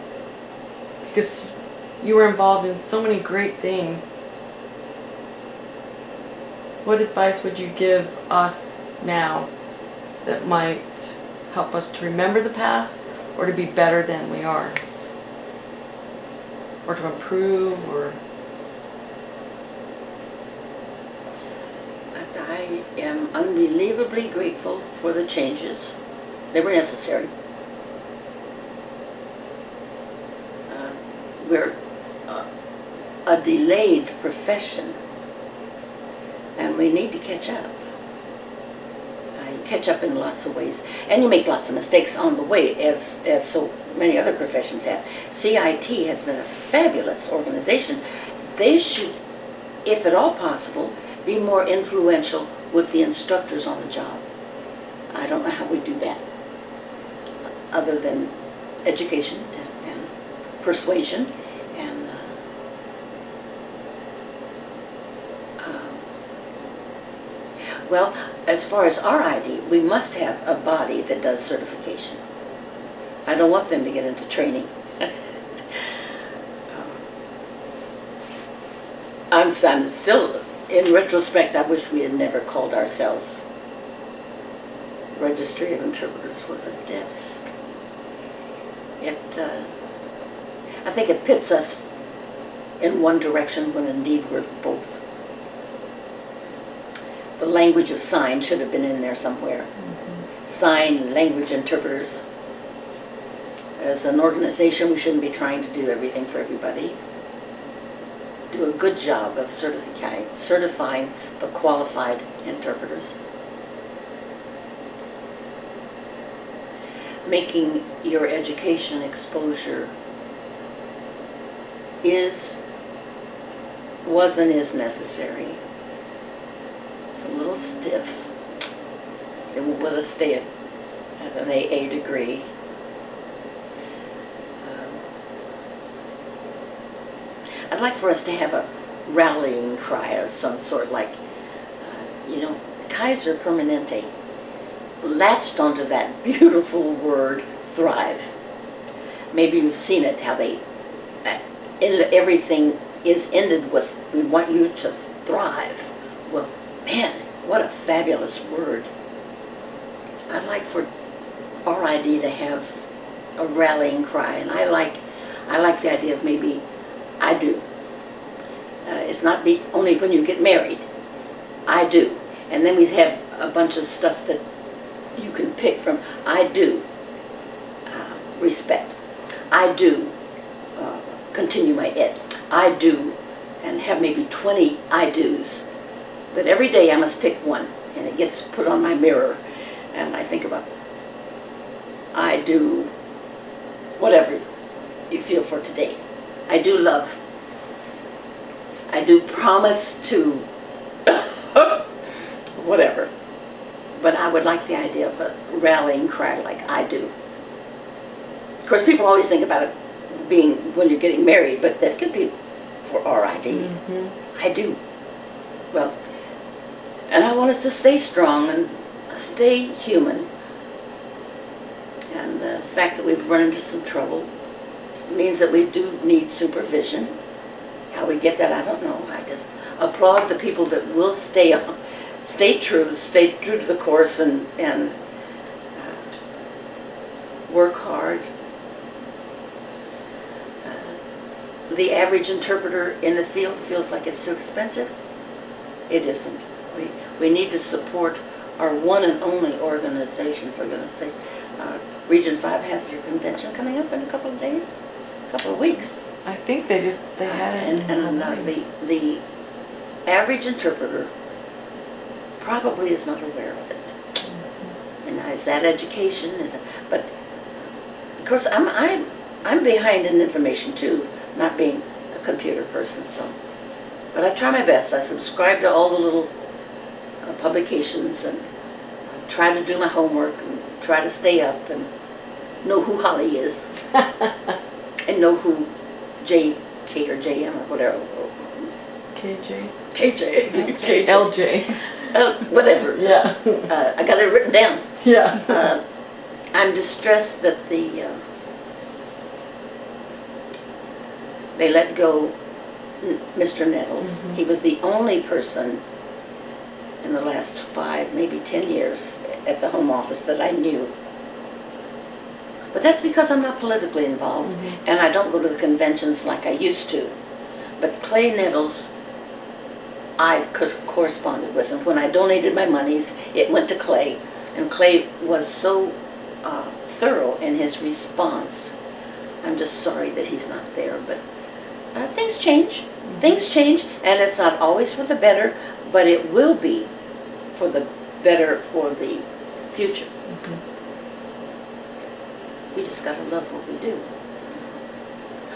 Because you were involved in so many great things. What advice would you give us now that might help us to remember the past or to be better than we are? Or to improve, or... I am unbelievably grateful for the changes. They were necessary. We're a delayed profession, and we need to catch up. You catch up in lots of ways, and you make lots of mistakes on the way, as so many other professions have. CIT has been a fabulous organization. They should, if at all possible, be more influential with the instructors on the job. I don't know how we do that, other than education and persuasion. And well, as far as RID, we must have a body that does certification. I don't want them to get into training. I'm still, in retrospect, I wish we had never called ourselves Registry of Interpreters for the Deaf. I think it pits us in one direction when indeed we're both. The language of sign should have been in there somewhere. Mm-hmm. Sign language interpreters. as an organization, we shouldn't be trying to do everything for everybody. Do a good job of certifying the qualified interpreters. Making your education exposure was and is necessary. It's a little stiff. It won't let us stay at an AA degree. I'd like for us to have a rallying cry of some sort, like, Kaiser Permanente latched onto that beautiful word, thrive. Maybe you've seen it, how everything is ended with, we want you to thrive. Well, man, what a fabulous word. I'd like for RID to have a rallying cry, and I like the idea of maybe I do. It's not only when you get married. I do. And then we have a bunch of stuff that you can pick from. I do respect. I do continue my ed. I do, and have maybe 20 I do's. But every day I must pick one, and it gets put on my mirror, and I think about I do whatever you feel for today. I do love. I do promise to whatever. But I would like the idea of a rallying cry like I do. Of course, people always think about it being when you're getting married, but that could be for RID. Mm-hmm. I do. Well, and I want us to stay strong and stay human. And the fact that we've run into some trouble means that we do need supervision. How we get that, I don't know. I just applaud the people that will stay true to the course and work hard. The average interpreter in the field feels like it's too expensive. It isn't. We need to support our one and only organization, for goodness sake. Region 5 has their convention coming up in a couple of days, a couple of weeks. I think they had it. And the average interpreter probably is not aware of it. Mm-hmm. And is that education? But of course, I'm behind in information too, not being a computer person. So, but I try my best. I subscribe to all the little publications and try to do my homework and try to stay up and know who Holly is and know who JK or JM or whatever. KJ. LJ. Whatever. Yeah. I got it written down. Yeah. I'm distressed that they let go Mr. Nettles. Mm-hmm. He was the only person in the last 5, maybe 10 years at the home office that I knew. But that's because I'm not politically involved, mm-hmm. and I don't go to the conventions like I used to. But Clay Nettles, I corresponded with him. When I donated my monies, it went to Clay, and Clay was so thorough in his response. I'm just sorry that he's not there, but things change. Mm-hmm. Things change, and it's not always for the better, but it will be for the better for the future. Mm-hmm. We just got to love what we do.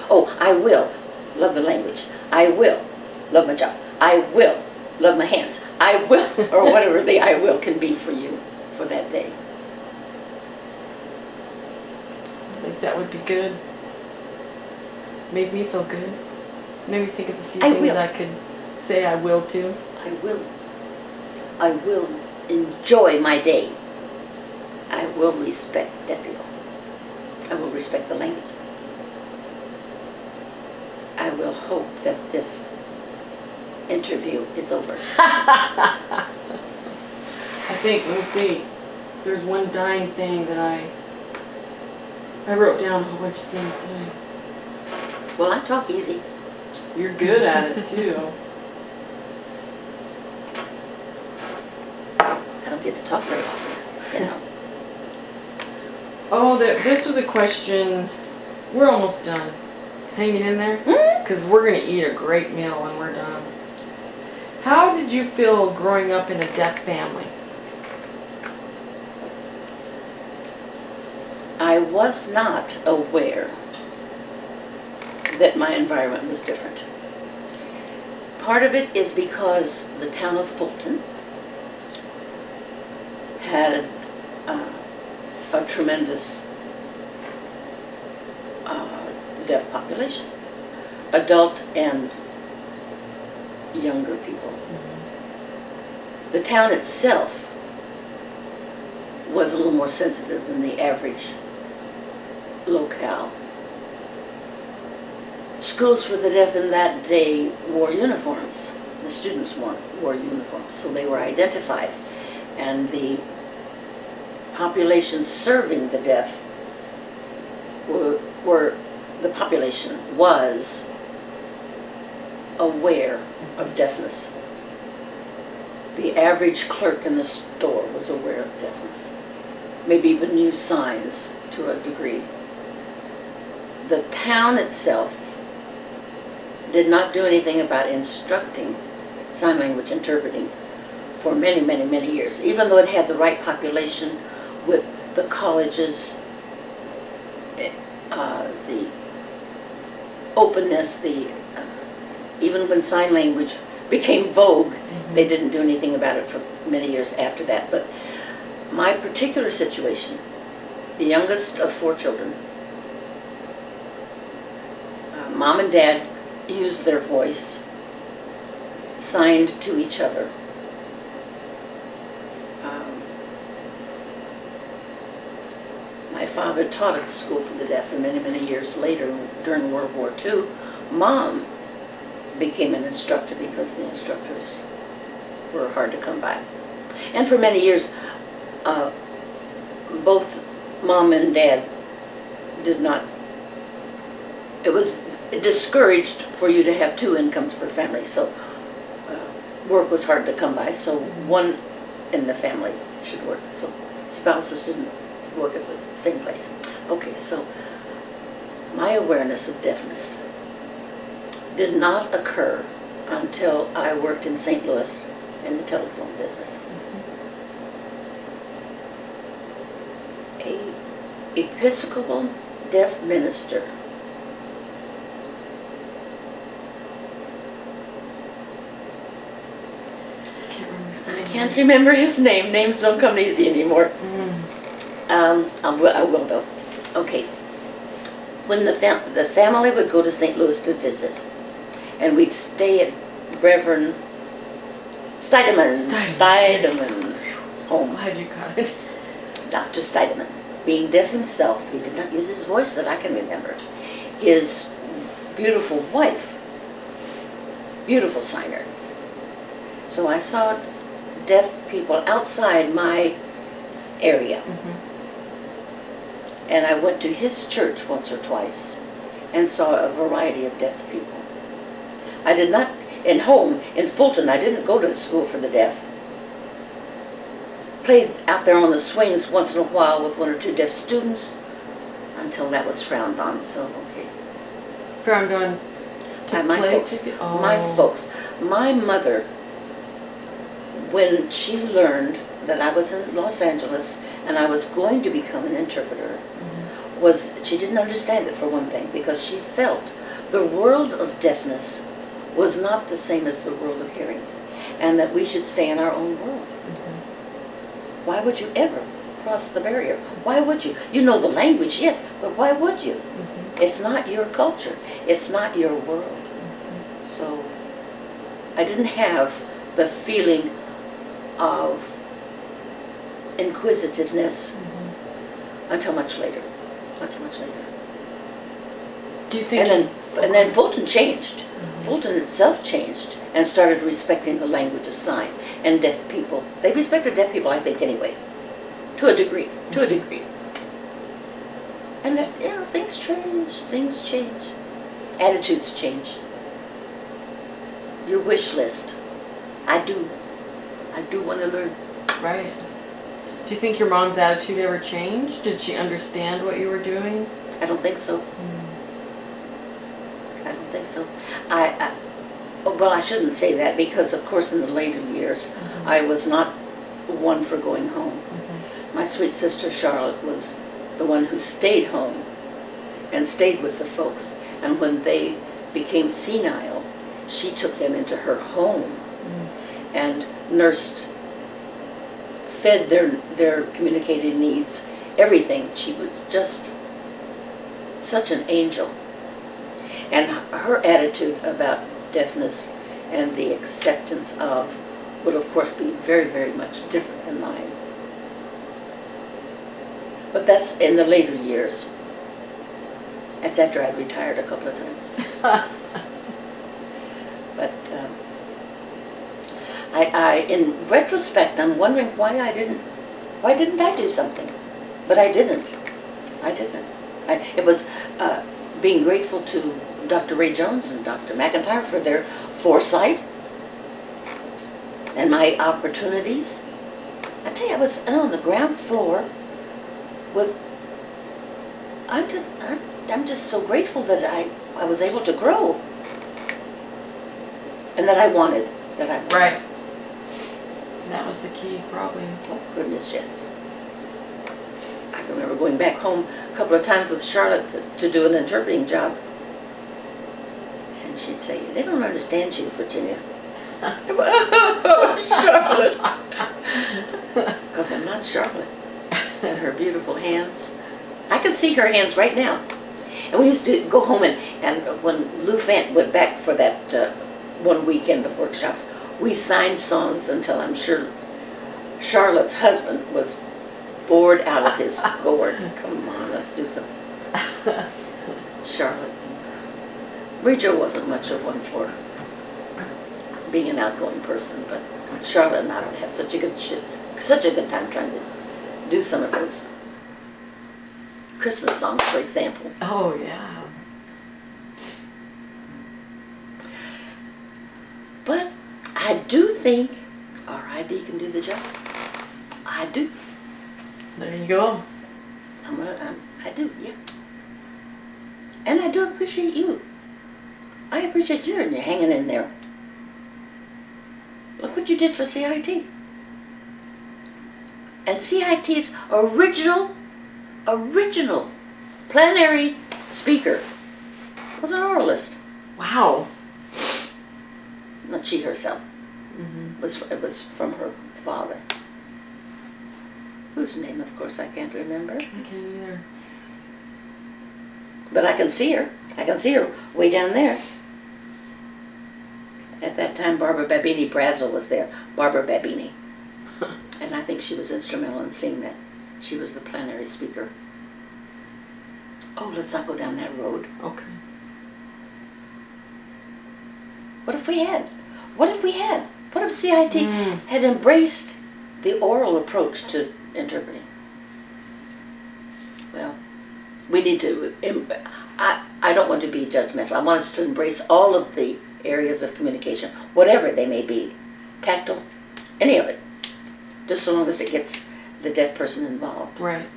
Oh, I will love the language. I will love my job. I will love my hands. I will, or whatever the I will can be for you for that day. I think that would be good. Made me feel good. Made me think of a few things I could say I will to. I will. I will enjoy my day. I will respect deaf people. I will respect the language. I will hope that this interview is over. I think, let me see. There's one dying thing that I wrote down a whole bunch of things. Well, I talk easy. You're good at it too. I don't get to talk very often, you know. Oh, this was a question We're almost done. Hanging in there? Hmm? Because we're going to eat a great meal when we're done. How did you feel growing up in a deaf family? I was not aware that my environment was different. Part of it is because the town of Fulton had a tremendous deaf population, adult and younger people. The town itself was a little more sensitive than the average locale. Schools for the deaf in that day wore uniforms. The students wore uniforms, so they were identified. And the population serving the deaf the population was aware of deafness. The average clerk in the store was aware of deafness. Maybe even knew signs to a degree. The town itself did not do anything about instructing sign language interpreting for many, many, many years, even though it had the right population with the colleges, the openness, even when sign language became vogue, they didn't do anything about it for many years after that. But my particular situation, the youngest of 4 children, mom and dad used their voice, signed to each other. My father taught at the School for the Deaf, and many, many years later, during World War II, Mom became an instructor because the instructors were hard to come by. And for many years, both Mom and Dad did not, it was discouraged for you to have 2 incomes per family, so work was hard to come by, so one in the family should work, so spouses didn't work at the same place. Okay, so my awareness of deafness did not occur until I worked in St. Louis in the telephone business. A Episcopal deaf minister I can't remember his name. Names don't come easy anymore. I will though. Okay. When the family would go to St. Louis to visit, and we'd stay at Reverend Steideman's home. Glad you got it. Dr. Steideman, being deaf himself, he did not use his voice that I can remember. His beautiful wife, beautiful signer. So I saw deaf people outside my area. And I went to his church once or twice and saw a variety of deaf people. I did not, in Fulton, I didn't go to the School for the Deaf. Played out there on the swings once in a while with 1 or 2 deaf students until that was frowned on, so okay. Frowned on By my folks. My folks. My mother, when she learned that I was in Los Angeles and I was going to become an interpreter, she didn't understand it, for one thing, because she felt the world of deafness was not the same as the world of hearing, and that we should stay in our own world. Why would you ever cross the barrier? Why would you? You know the language, yes, but why would you? It's not your culture. It's not your world. So I didn't have the feeling of inquisitiveness until much later. Much later. Do you think? And then Fulton changed. Fulton itself changed and started respecting the language of sign. And deaf people, they respected deaf people, I think, anyway, to a degree. And that, things change, attitudes change. Your wish list. I do want to learn. Right. Do you think your mom's attitude ever changed? Did she understand what you were doing? I don't think so. I don't think so. Well, I shouldn't say that because, of course, in the later years, I was not one for going home. My sweet sister Charlotte was the one who stayed home and stayed with the folks. And when they became senile, she took them into her home and nursed, fed their communicated needs, everything. She was just such an angel. And her attitude about deafness and the acceptance of would, of course, be very, very much different than mine. But that's in the later years. That's after I'd retired a couple of times. But in retrospect, I'm wondering why didn't I do something? But I didn't. It was being grateful to Dr. Ray Jones and Dr. McIntyre for their foresight and my opportunities. I tell you, I was on the ground floor with. I'm just so grateful that I was able to grow, and that I wanted. Right. And that was the key, probably. Oh goodness, yes. I can remember going back home a couple of times with Charlotte to do an interpreting job. And she'd say, "They don't understand you, Virginia." Oh, Charlotte. Because I'm not Charlotte. And her beautiful hands. I can see her hands right now. And we used to go home and when Lou Fant went back for that one weekend of workshops, we signed songs until I'm sure Charlotte's husband was bored out of his gourd. Come on, let's do something. Charlotte. Bridger wasn't much of one for being an outgoing person, but Charlotte and I would have such a good time trying to do some of those Christmas songs, for example. Oh, yeah. But I do think RID can do the job. I do. There you go. I do, yeah. And I do appreciate you. I appreciate you and you're hanging in there. Look what you did for CIT. And CIT's original plenary speaker was an oralist. Wow. Not she herself. It was from her father, whose name, of course, I can't remember. I can't either. But I can see her. I can see her way down there. At that time, Barbara Babini Brazel was there. Barbara Babini. And I think she was instrumental in seeing that. She was the plenary speaker. Oh, let's not go down that road. Okay. What if we had? What if CIT had embraced the oral approach to interpreting? Well, we need to, I don't want to be judgmental. I want us to embrace all of the areas of communication, whatever they may be, tactile, any of it, just so long as it gets the deaf person involved. Right.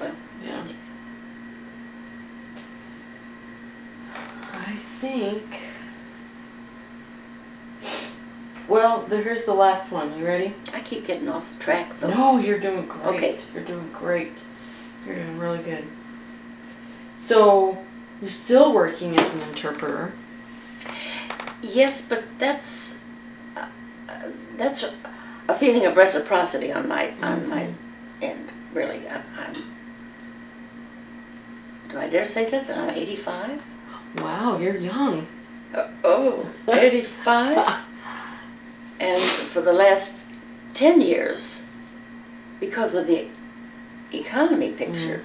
Well, Yeah. I think. Well, here's the last one. You ready? I keep getting off track though. No, you're doing great. Okay. You're doing great. You're doing really good. So, you're still working as an interpreter. Yes, but that's a feeling of reciprocity on my end. Really, do I dare say that I'm 85? Wow, you're young. 85. And for the last 10 years, because of the economy picture,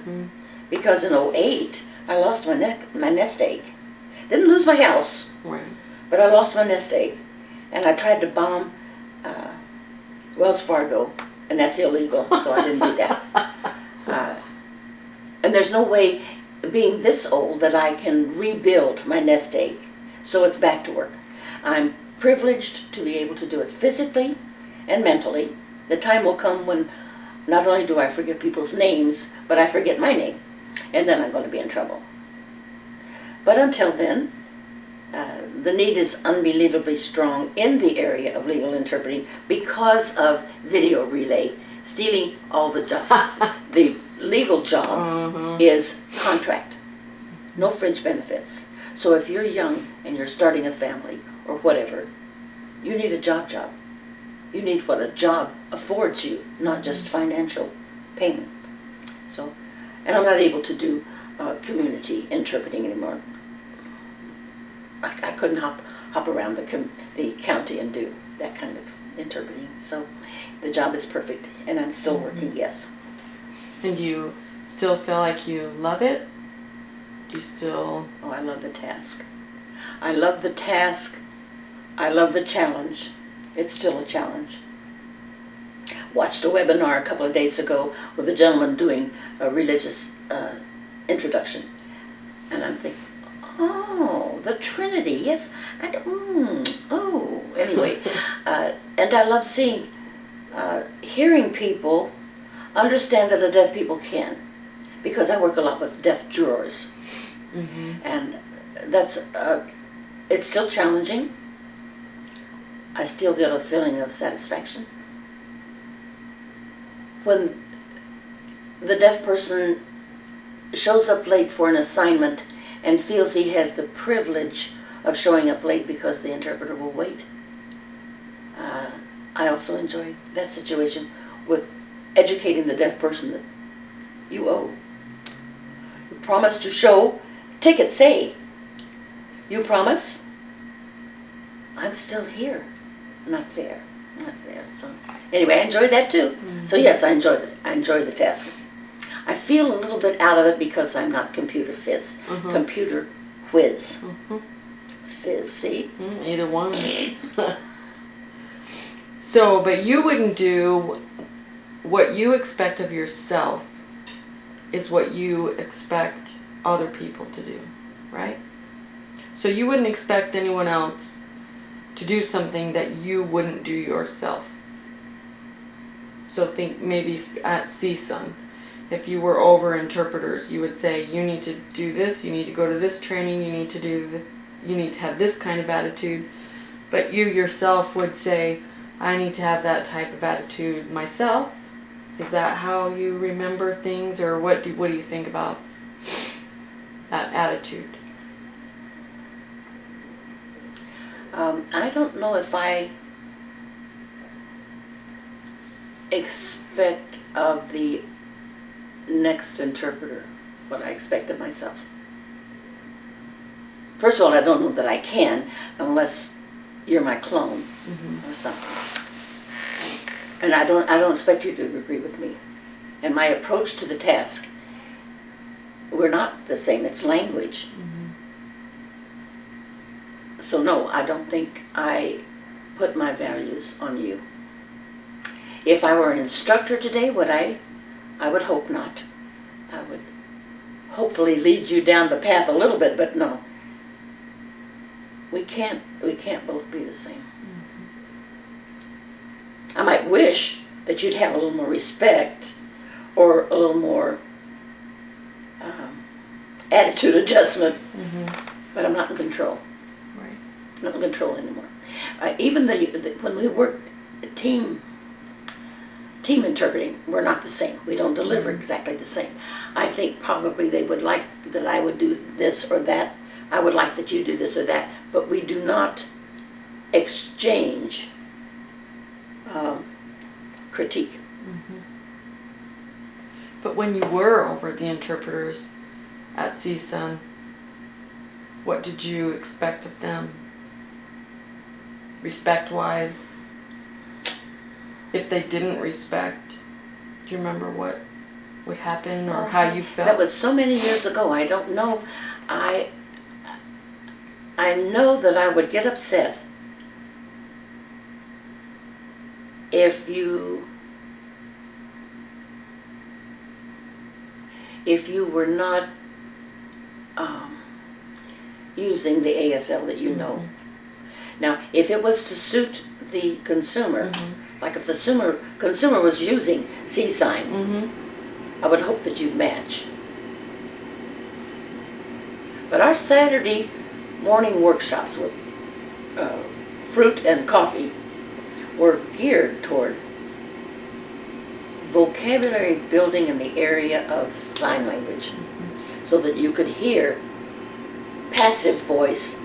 because in 2008 I lost my nest egg. Didn't lose my house, Right. but I lost my nest egg, and I tried to bomb Wells Fargo, and that's illegal, so I didn't do that. And there's no way, being this old, that I can rebuild my nest egg, so it's back to work. I'm privileged to be able to do it physically and mentally. The time will come when not only do I forget people's names, but I forget my name. And then I'm going to be in trouble. But until then, the need is unbelievably strong in the area of legal interpreting because of video relay stealing all the job. The legal job is contract, no fringe benefits. So if you're young and you're starting a family or whatever, you need a job. You need what a job affords you, not just financial payment. So, and I'm not able to do community interpreting anymore. I couldn't hop around the county and do that kind of interpreting. So the job is perfect, and I'm still working, yes. And do you still feel like you love it? Do you still... Oh, I love the task. I love the task. I love the challenge. It's still a challenge. Watched a webinar a couple of days ago with a gentleman doing a religious introduction. And I'm thinking, oh, the Trinity, yes. Anyway. And I love hearing people understand that the deaf people can. Because I work a lot with deaf jurors. And that's, it's still challenging. I still get a feeling of satisfaction. When the deaf person shows up late for an assignment and feels he has the privilege of showing up late because the interpreter will wait. I also enjoy that situation with educating the deaf person that you owe. You promise to show, tickets say. You promise? I'm still here. Not fair. So anyway, I enjoy that too. So yes, I enjoy it. I enjoy the task. I feel a little bit out of it because I'm not computer fizz. Computer whiz. Fizz, see? Either one. So, but you wouldn't do what you expect of yourself is what you expect other people to do, right? So you wouldn't expect anyone else to do something that you wouldn't do yourself. So think maybe at CSUN, if you were over interpreters, you would say, you need to do this, you need to go to this training, you need to have this kind of attitude. But you yourself would say, I need to have that type of attitude myself. Is that how you remember things, or what do you think about that attitude? I don't know if I expect of the next interpreter what I expect of myself. First of all, I don't know that I can unless you're my clone or something. And I don't expect you to agree with me. And my approach to the task, we're not the same. It's language. So no, I don't think I put my values on you. If I were an instructor today, would I? I would hope not. I would hopefully lead you down the path a little bit, but no. We can't both be the same. I might wish that you'd have a little more respect or a little more attitude adjustment, but I'm not in control. Right. I'm not in control anymore. Even when we work team interpreting, we're not the same. We don't deliver exactly the same. I think probably they would like that I would do this or that. I would like that you do this or that, but we do not exchange critique. But when you were over the interpreters at CSUN, what did you expect of them? Respect-wise? If they didn't respect, do you remember what would happen or how you felt? That was so many years ago. I don't know. I know that I would get upset if you were not using the ASL that you know. Now, if it was to suit the consumer, Like if the consumer was using C sign, Mm-hmm. I would hope that you'd match. But our Saturday morning workshops with fruit and coffee were geared toward vocabulary building in the area of sign language, so that you could hear passive voice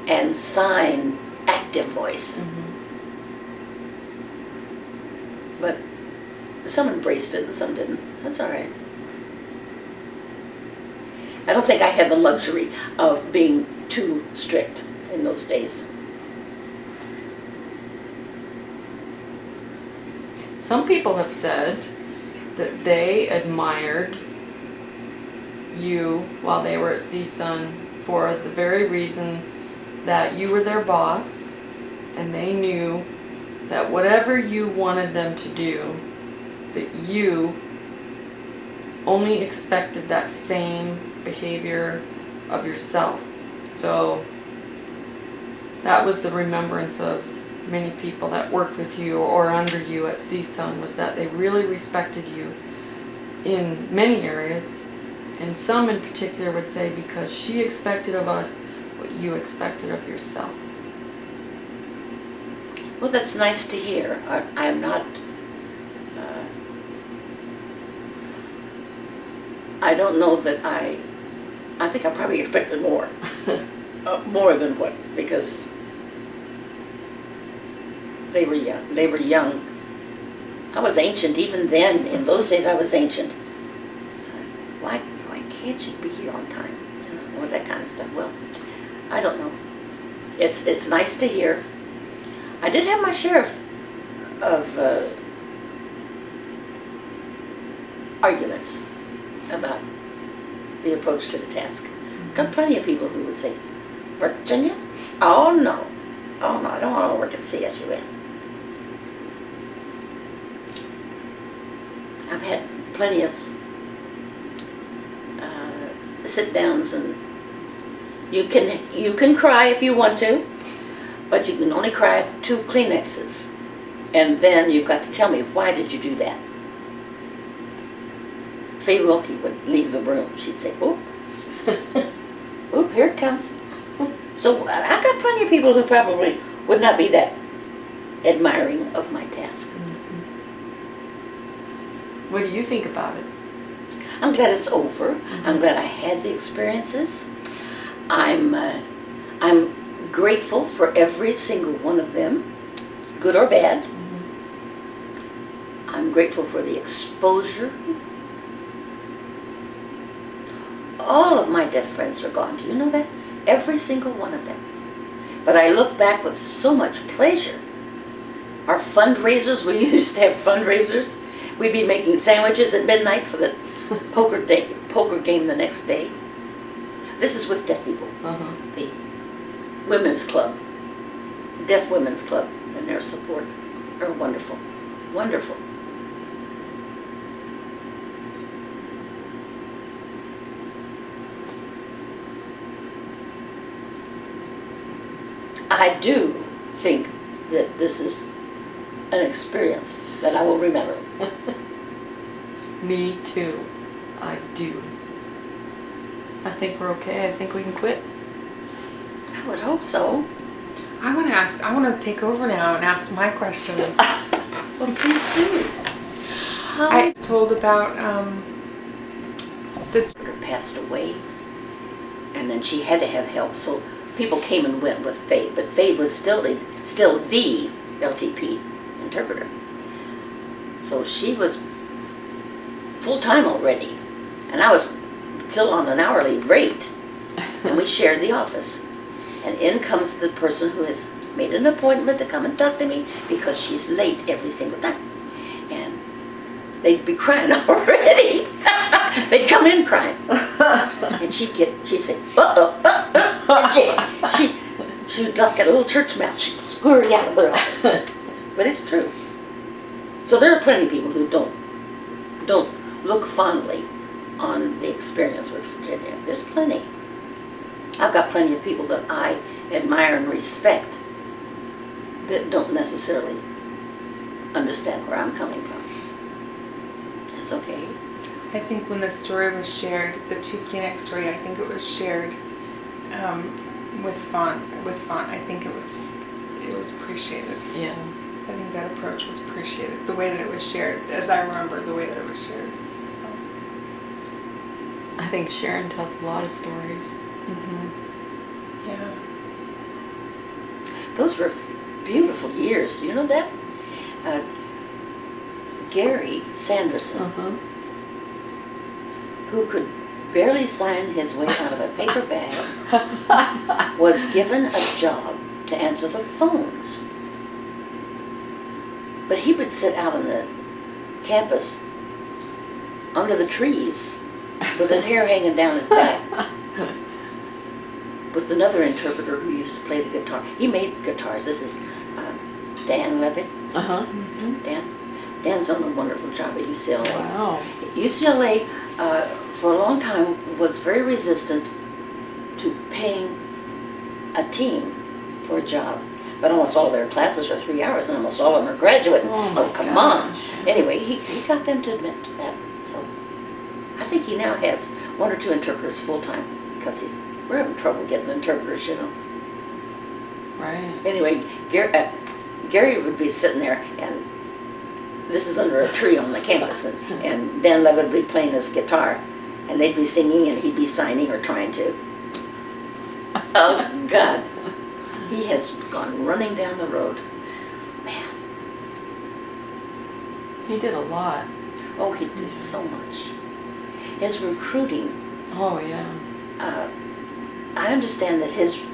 and sign active voice. But some embraced it and some didn't. That's all right. I don't think I had the luxury of being too strict in those days. Some people have said that they admired you while they were at CSUN for the very reason that you were their boss and they knew that whatever you wanted them to do, that you only expected that same behavior of yourself. So that was the remembrance of many people that worked with you or under you at CSUN, was that they really respected you in many areas, and some in particular would say because she expected of us what you expected of yourself. Well, that's nice to hear. I'm not, I don't know that I think I probably expected more. More than what, because they were young. They were young. I was ancient even then. In those days, I was ancient. So why can't you be here on time? You know, or that kind of stuff. Well, I don't know. It's nice to hear. I did have my share of arguments about the approach to the task. Got plenty of people who would say, Virginia? Oh no, I don't want to work at CSUN. I've had plenty of sit-downs, and you can cry if you want to, but you can only cry 2 Kleenexes, and then you've got to tell me, why did you do that? Faye Wilkie would leave the room. She'd say, oop, oop, here it comes. So I've got plenty of people who probably would not be that admiring of my task. What do you think about it? I'm glad it's over. I'm glad I had the experiences. I'm grateful for every single one of them, good or bad. I'm grateful for the exposure. All of my deaf friends are gone. Do you know that? Every single one of them. But I look back with so much pleasure. Our fundraisers, we used to have fundraisers. We'd be making sandwiches at midnight for the poker game the next day. This is with deaf people. The women's club, deaf women's club, and their support are wonderful, wonderful. I do think that this is an experience that I will remember. Me too. I do. I think we're okay. I think we can quit. I would hope so. I want to take over now and ask my questions. Well, please do. I was told about the Her passed away, and then she had to have help, so people came and went with Faye, but Faye was still the LTP interpreter. So she was full-time already, and I was still on an hourly rate, and we shared the office. And in comes the person who has made an appointment to come and talk to me because she's late every single time. And they'd be crying already. They'd come in crying. And she'd say, and she would like a little church mouse. She'd scurry out of the office. But it's true. So there are plenty of people who don't look fondly on the experience with Virginia. There's plenty. I've got plenty of people that I admire and respect that don't necessarily understand where I'm coming from. That's okay. I think when the story was shared, the 2 Kleenex story, I think it was shared with font. I think it was appreciated. Yeah. I think that approach was appreciated. The way that it was shared, as I remember, the way that it was shared. So. I think Sharon tells a lot of stories. Yeah. Those were beautiful years. Do you know that? Gary Sanderson, who could barely sign his way out of a paper bag, was given a job to answer the phones. But he would sit out on the campus under the trees with his hair hanging down his back with another interpreter who used to play the guitar. He made guitars. This is Dan Levitt. Dan's done a wonderful job at UCLA. Wow. UCLA, for a long time, was very resistant to paying a team for a job. But almost all of their classes are 3 hours, and almost all of them are graduate. Oh, come on. Anyway, he got them to admit to that. So I think he now has 1 or 2 interpreters full-time because we're having trouble getting interpreters, you know. Right. Anyway, Gary would be sitting there, and this is under a tree on the campus, and Dan Levitt would be playing his guitar, and they'd be singing, and he'd be signing or trying to. Oh, God. He has gone running down the road. Man. He did a lot. Oh, he did so much. His recruiting, Oh, yeah. I understand that his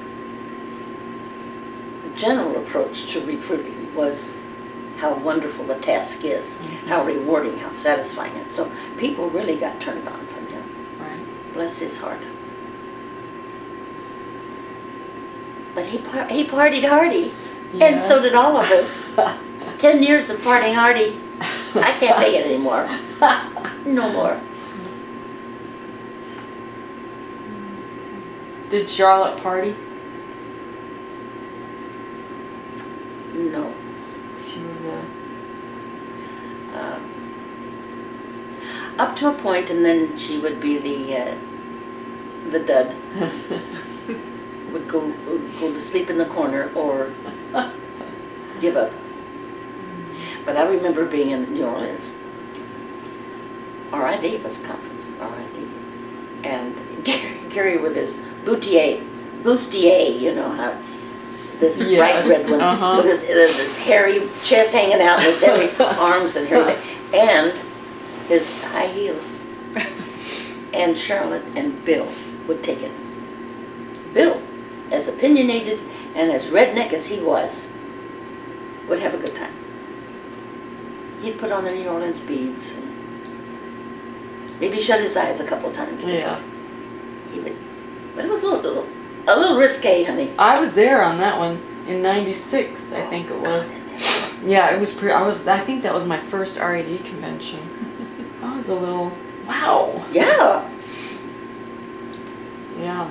general approach to recruiting was how wonderful the task is, how rewarding, how satisfying. And so people really got turned on from him. Right. Bless his heart. But he partied hardy, and so did all of us. 10 years of partying hardy. I can't take it anymore. No more. Did Charlotte party? No. She was Up to a point, and then she would be the dud. Would go to sleep in the corner or give up. But I remember being in New Orleans. RID was a conference, RID. And Gary with his bustier, you know how, this bright red one, with his hairy chest hanging out, and his hairy arms and everything, and his high heels. And Charlotte and Bill would take it. Bill, as opinionated and as redneck as he was, would have a good time. He'd put on the New Orleans beads and maybe shut his eyes a couple times because he would. But it was a little risque, honey. I was there on that one in '96, I think it was. Yeah, it was pretty. I think that was my first RAD convention. I was a little wow. Yeah. Yeah.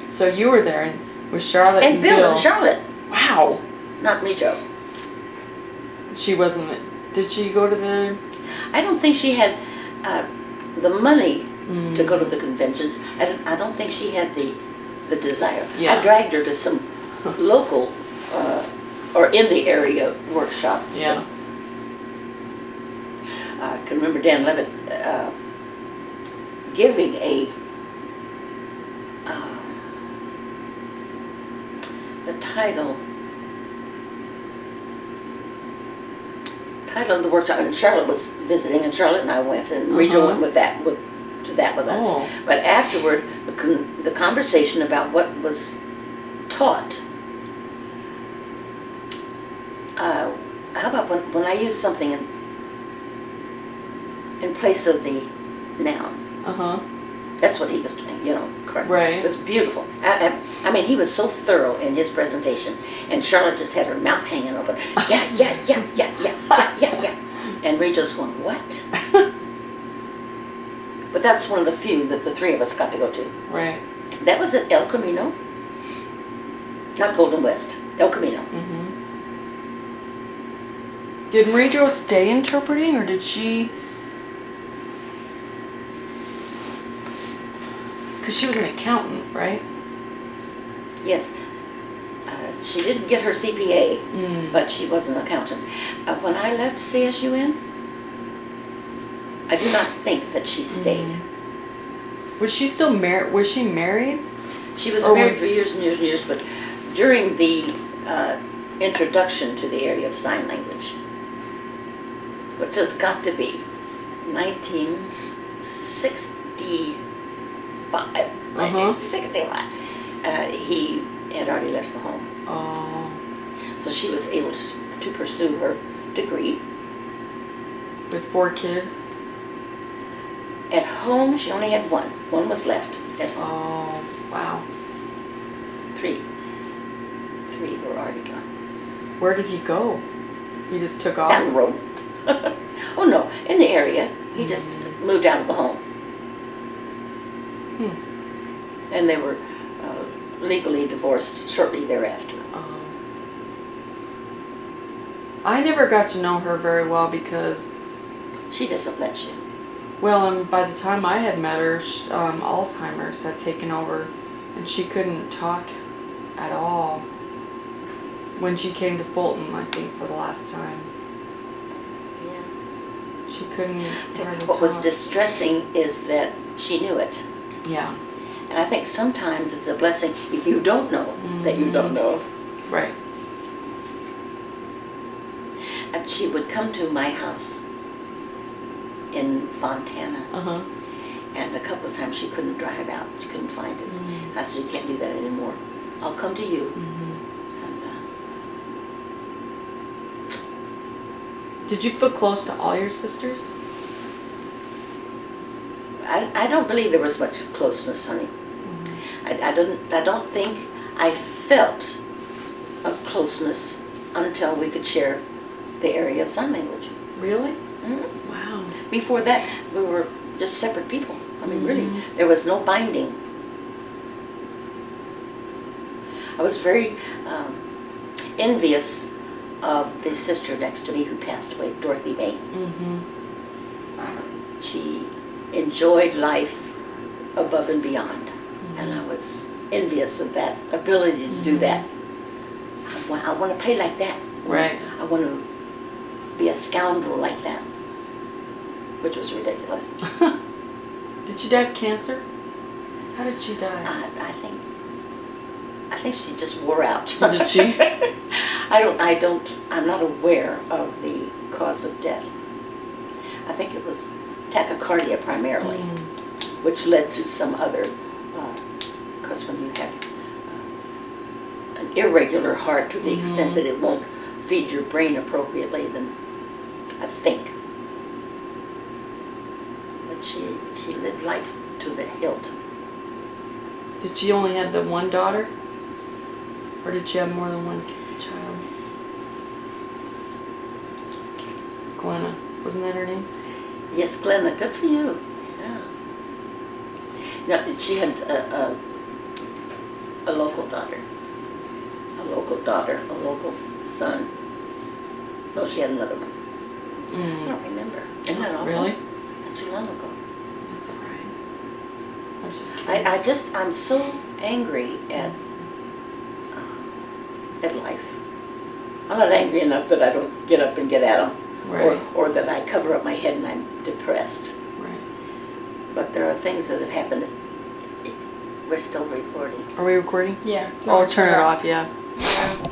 So you were there with Charlotte and Bill and Charlotte. Wow. Not me, Joe. She wasn't. Did she go to the? I don't think she had the money to go to the conventions. I don't think she had the desire. Yeah. I dragged her to some local or in the area workshops. Yeah. I can remember Dan Levitt giving the title of the workshop, and Charlotte was visiting, and Charlotte and I went, and Rachel went with that with us. Oh. But afterward, the conversation about what was taught. How about when I use something in place of the noun? That's what he was doing, you know, of course. Right. It was beautiful. I mean, he was so thorough in his presentation, and Charlotte just had her mouth hanging open. Yeah. And Rachel's going, what? But that's one of the few that the three of us got to go to. Right. That was at El Camino. Not Golden West, El Camino. Did Marie Jo stay interpreting, or did she? Because she was an accountant, right? Yes. She didn't get her CPA, but she was an accountant. When I left CSUN, I do not think that she stayed. Was she still married? Was she married? She was married for years and years and years, but during the introduction to the area of sign language, which has got to be 1965, 1965, he had already left for home. Oh. So she was able to pursue her degree. With 4 kids? At home, she only had one. One was left at home. Oh, wow. 3 were already gone. Where did he go? He just took off? Down the road. Oh no, in the area. He just moved out of the home. And they were legally divorced shortly thereafter. I never got to know her very well because... She doesn't let you. Well, and by the time I had met her, Alzheimer's had taken over, and she couldn't talk at all when she came to Fulton, I think, for the last time. Yeah. She couldn't hardly What was talk. distressing is that she knew it. Yeah. And I think sometimes it's a blessing if you don't know that you don't know. Right. And she would come to my house in Fontana. And a couple of times she couldn't drive out. She couldn't find it. And I said, you can't do that anymore. I'll come to you. And Did you feel close to all your sisters? I don't believe there was much closeness, honey. I don't think I felt a closeness until we could share the area of sign language. Really? Wow. Before that, we were just separate people. I mean, really, there was no binding. I was very envious of the sister next to me who passed away, Dorothy May. She enjoyed life above and beyond, and I was envious of that ability to do that. I want to play like that. Right. I want to be a scoundrel like that, which was ridiculous. Did she die of cancer? How did she die? I think she just wore out. Did she? I'm not aware of the cause of death. I think it was tachycardia primarily, which led to some other, because when you have an irregular heart to the extent that it won't feed your brain appropriately, then I think. But she lived life to the hilt. Did she only have the one daughter? Or did she have more than one child? Glenna. Wasn't that her name? Yes, Glenna, good for you. Yeah. No, she had a local daughter. A local son. No, she had another one. I don't remember. Isn't that awful? Really? Not too long ago. That's alright. I was just curious. I'm so angry at life. I'm not angry enough that I don't get up and get at them. Right. Or that I cover up my head and I'm depressed. Right. But there are things that have happened. We're still recording. Are we recording? Yeah. Oh, turn it off, yeah. Yeah.